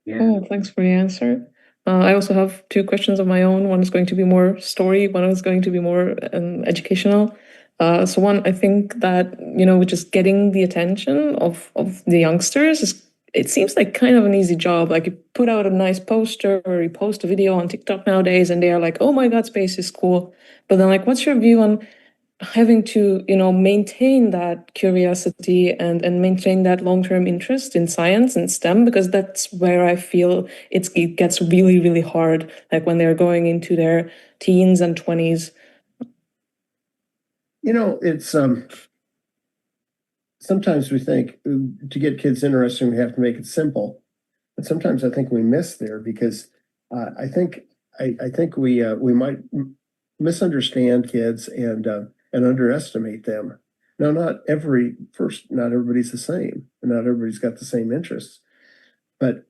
Yeah. Oh, thanks for the answer. I also have two questions of my own. One is going to be more story, one is going to be more educational. So one, I think that, just getting the attention of the youngsters it seems like kind of an easy job. Like you put out a nice poster or you post a video on TikTok nowadays and they are like, oh my God, space is cool. But then what's your view on having to, maintain that curiosity and maintain that long-term interest in science and STEM, because that's where I feel it gets really, really hard, like when they're going into their teens and 20s. It's sometimes we think to get kids interested, we have to make it simple. But sometimes I think we miss there because I think we might misunderstand kids and underestimate them. Now, not everybody's the same, and not everybody's got the same interests. But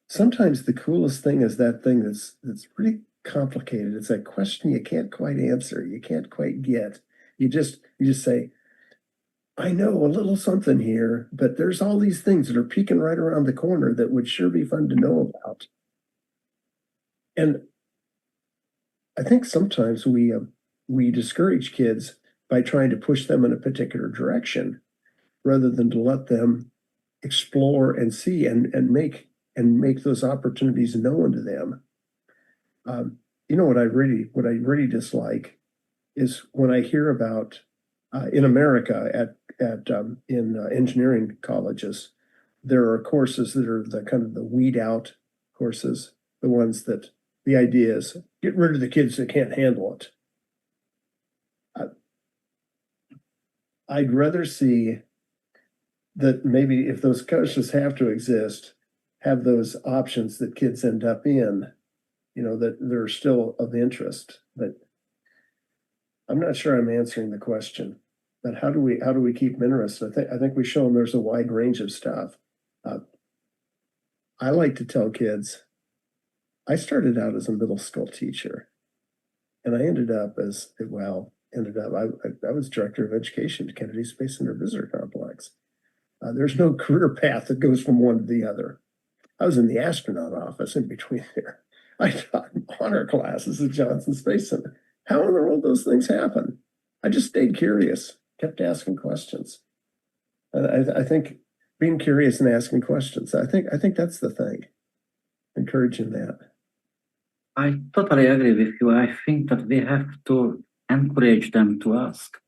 sometimes the coolest thing is that thing that's pretty complicated. It's a question you can't quite answer, you can't quite get. You just say, I know a little something here, but there's all these things that are peeking right around the corner that would sure be fun to know about. And I think sometimes we discourage kids by trying to push them in a particular direction rather than to let them explore and see and make those opportunities known to them. What I really dislike is when I hear about in America in engineering colleges, there are courses that are the kind of the weed out courses, the ones that the idea is get rid of the kids that can't handle it. I'd rather see that maybe if those courses have to exist, have those options that kids end up in, that they're still of interest. But I'm not sure I'm answering the question. But how do we keep them interested? I think we show them there's a wide range of stuff. I like to tell kids, I started out as a middle school teacher, and I ended up I was director of education at Kennedy Space Center Visitor Complex. There's no career path that goes from one to the other. I was in the astronaut office in between there. I taught honor classes at Johnson Space Center. How in the world those things happen? I just stayed curious, kept asking questions. I think being curious and asking questions, I think that's the thing. Encouraging that. I totally agree with you. I think that we have to encourage them to ask.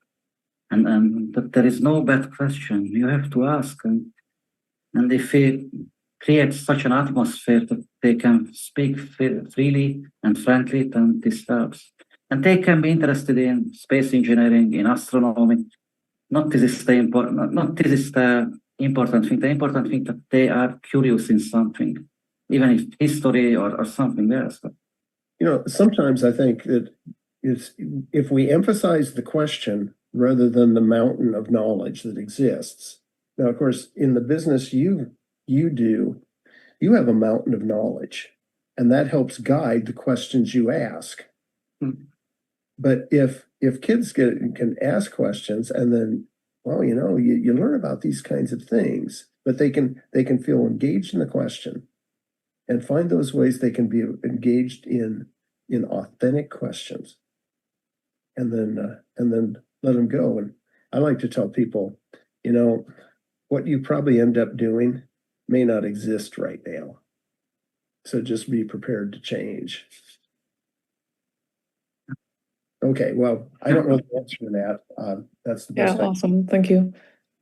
And that there is no bad question. You have to ask. And if we create such an atmosphere that they can speak freely and frankly, then this helps. And they can be interested in space engineering, in astronomy. This is the important thing. The important thing that they are curious in something, even if history or something else. Sometimes I think that if we emphasize the question rather than the mountain of knowledge that exists. Now, of course, in the business you do, you have a mountain of knowledge, and that helps guide the questions you ask. But if if kids can ask questions and then, well, you learn about these kinds of things, but they can feel engaged in the question and find those ways they can be engaged in authentic questions, and then let them go. And I like to tell people, what you probably end up doing may not exist right now. So just be prepared to change. Okay, well, I don't know the answer to that. That's the best. Awesome. Thank you.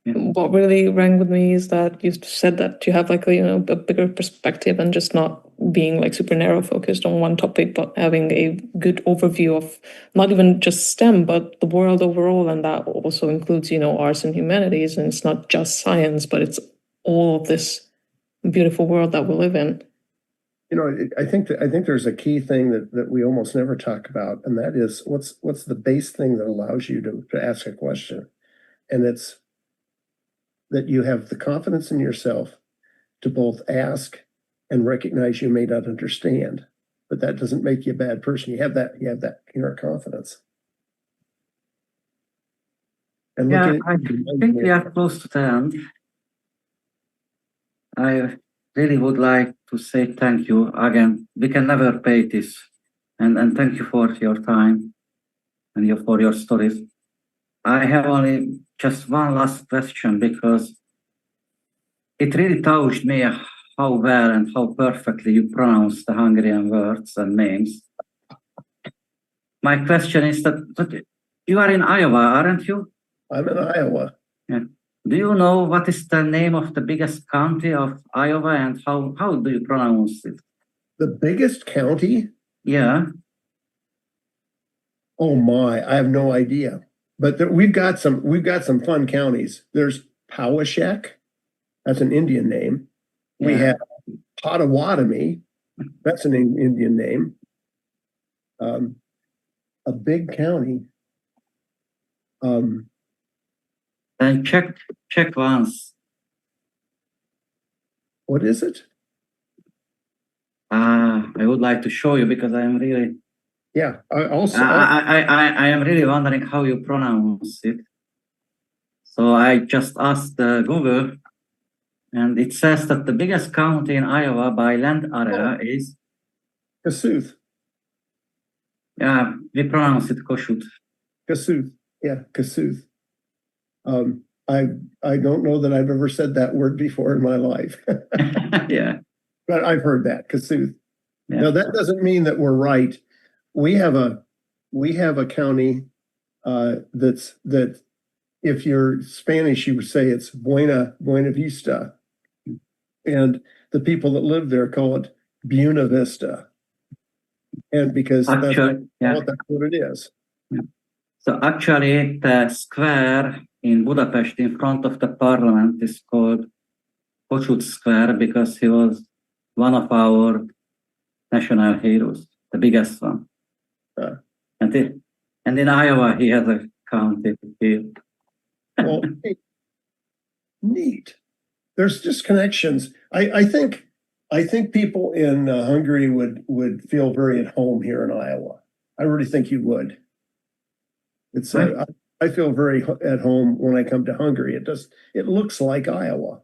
Yeah. What really rang with me is that you said that you have like a bigger perspective and just not being like super narrow focused on one topic, but having a good overview of not even just STEM, but the world overall. And that also includes, arts and humanities. And it's not just science, but it's all of this beautiful world that we live in. I think there's a key thing that we almost never talk about, and that is what's the base thing that allows you to ask a question. And it's that you have the confidence in yourself to both ask and recognize you may not understand, but that doesn't make you a bad person. You have that inner confidence. And I think we are close to the end. I really would like to say thank you again. We can never pay this, and thank you for your time and for your stories. I have only just one last question, because it really touched me how well and how perfectly you pronounce the Hungarian words and names. My question is that you are in Iowa, aren't you? I'm in Iowa. Yeah. Do you know what is the name of the biggest county of Iowa, and how do you pronounce it? The biggest county? Yeah. Oh my, I have no idea. But we've got some fun counties. There's Powashek. That's an Indian name. Yeah. We have Potawatomi. That's an Indian name. A big county. Then check once. What is it? I would like to show you, because I am really. Yeah. I am really wondering how you pronounce it. So I just asked Google, and it says that the biggest county in Iowa by land area is Kossuth. Yeah, we pronounce it Kossuth. Kossuth. Yeah, Kossuth. I don't know that I've ever said that word before in my life. Yeah. But I've heard that, Kossuth. Yeah. Now that doesn't mean that we're right. We have a county that if you're Spanish, you would say it's Buena Vista. And the people that live there call it Buena Vista. And because that's what it is. Yeah. So actually the square in Budapest in front of the parliament is called Kossuth Square, because he was one of our national heroes, the biggest one. And in Iowa, he has a county here. Well, neat. There's just connections. I think people in Hungary would feel very at home here in Iowa. I really think you would. It's I feel very at home when I come to Hungary. It looks like Iowa.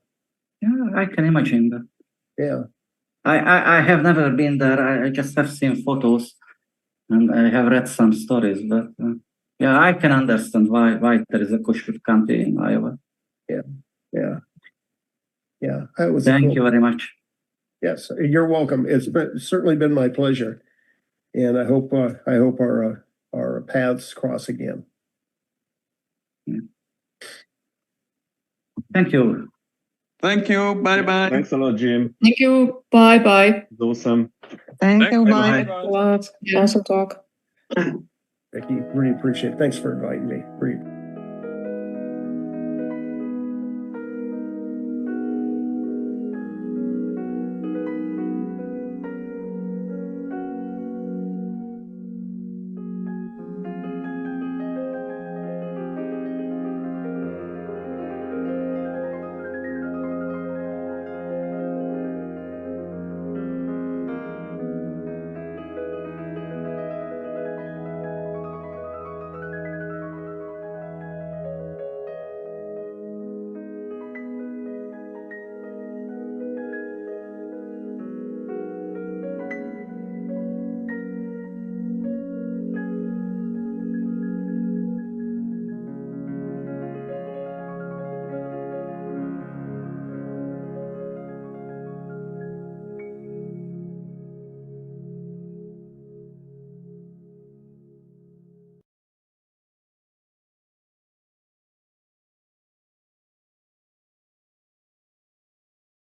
Yeah, I can imagine that. Yeah. I have never been there. I just have seen photos, and I have read some stories, but yeah, I can understand why there is a Kossuth county in Iowa. Yeah. Thank you very much. Yes, you're welcome. It's certainly been my pleasure, and I hope our paths cross again. Yeah. Thank you. Thank you. Bye-bye. Thanks a lot, Jim. Thank you. Bye-bye. It was awesome. Thank you. Bye. A lot. Awesome talk. Thank you. Really appreciate it. Thanks for inviting me.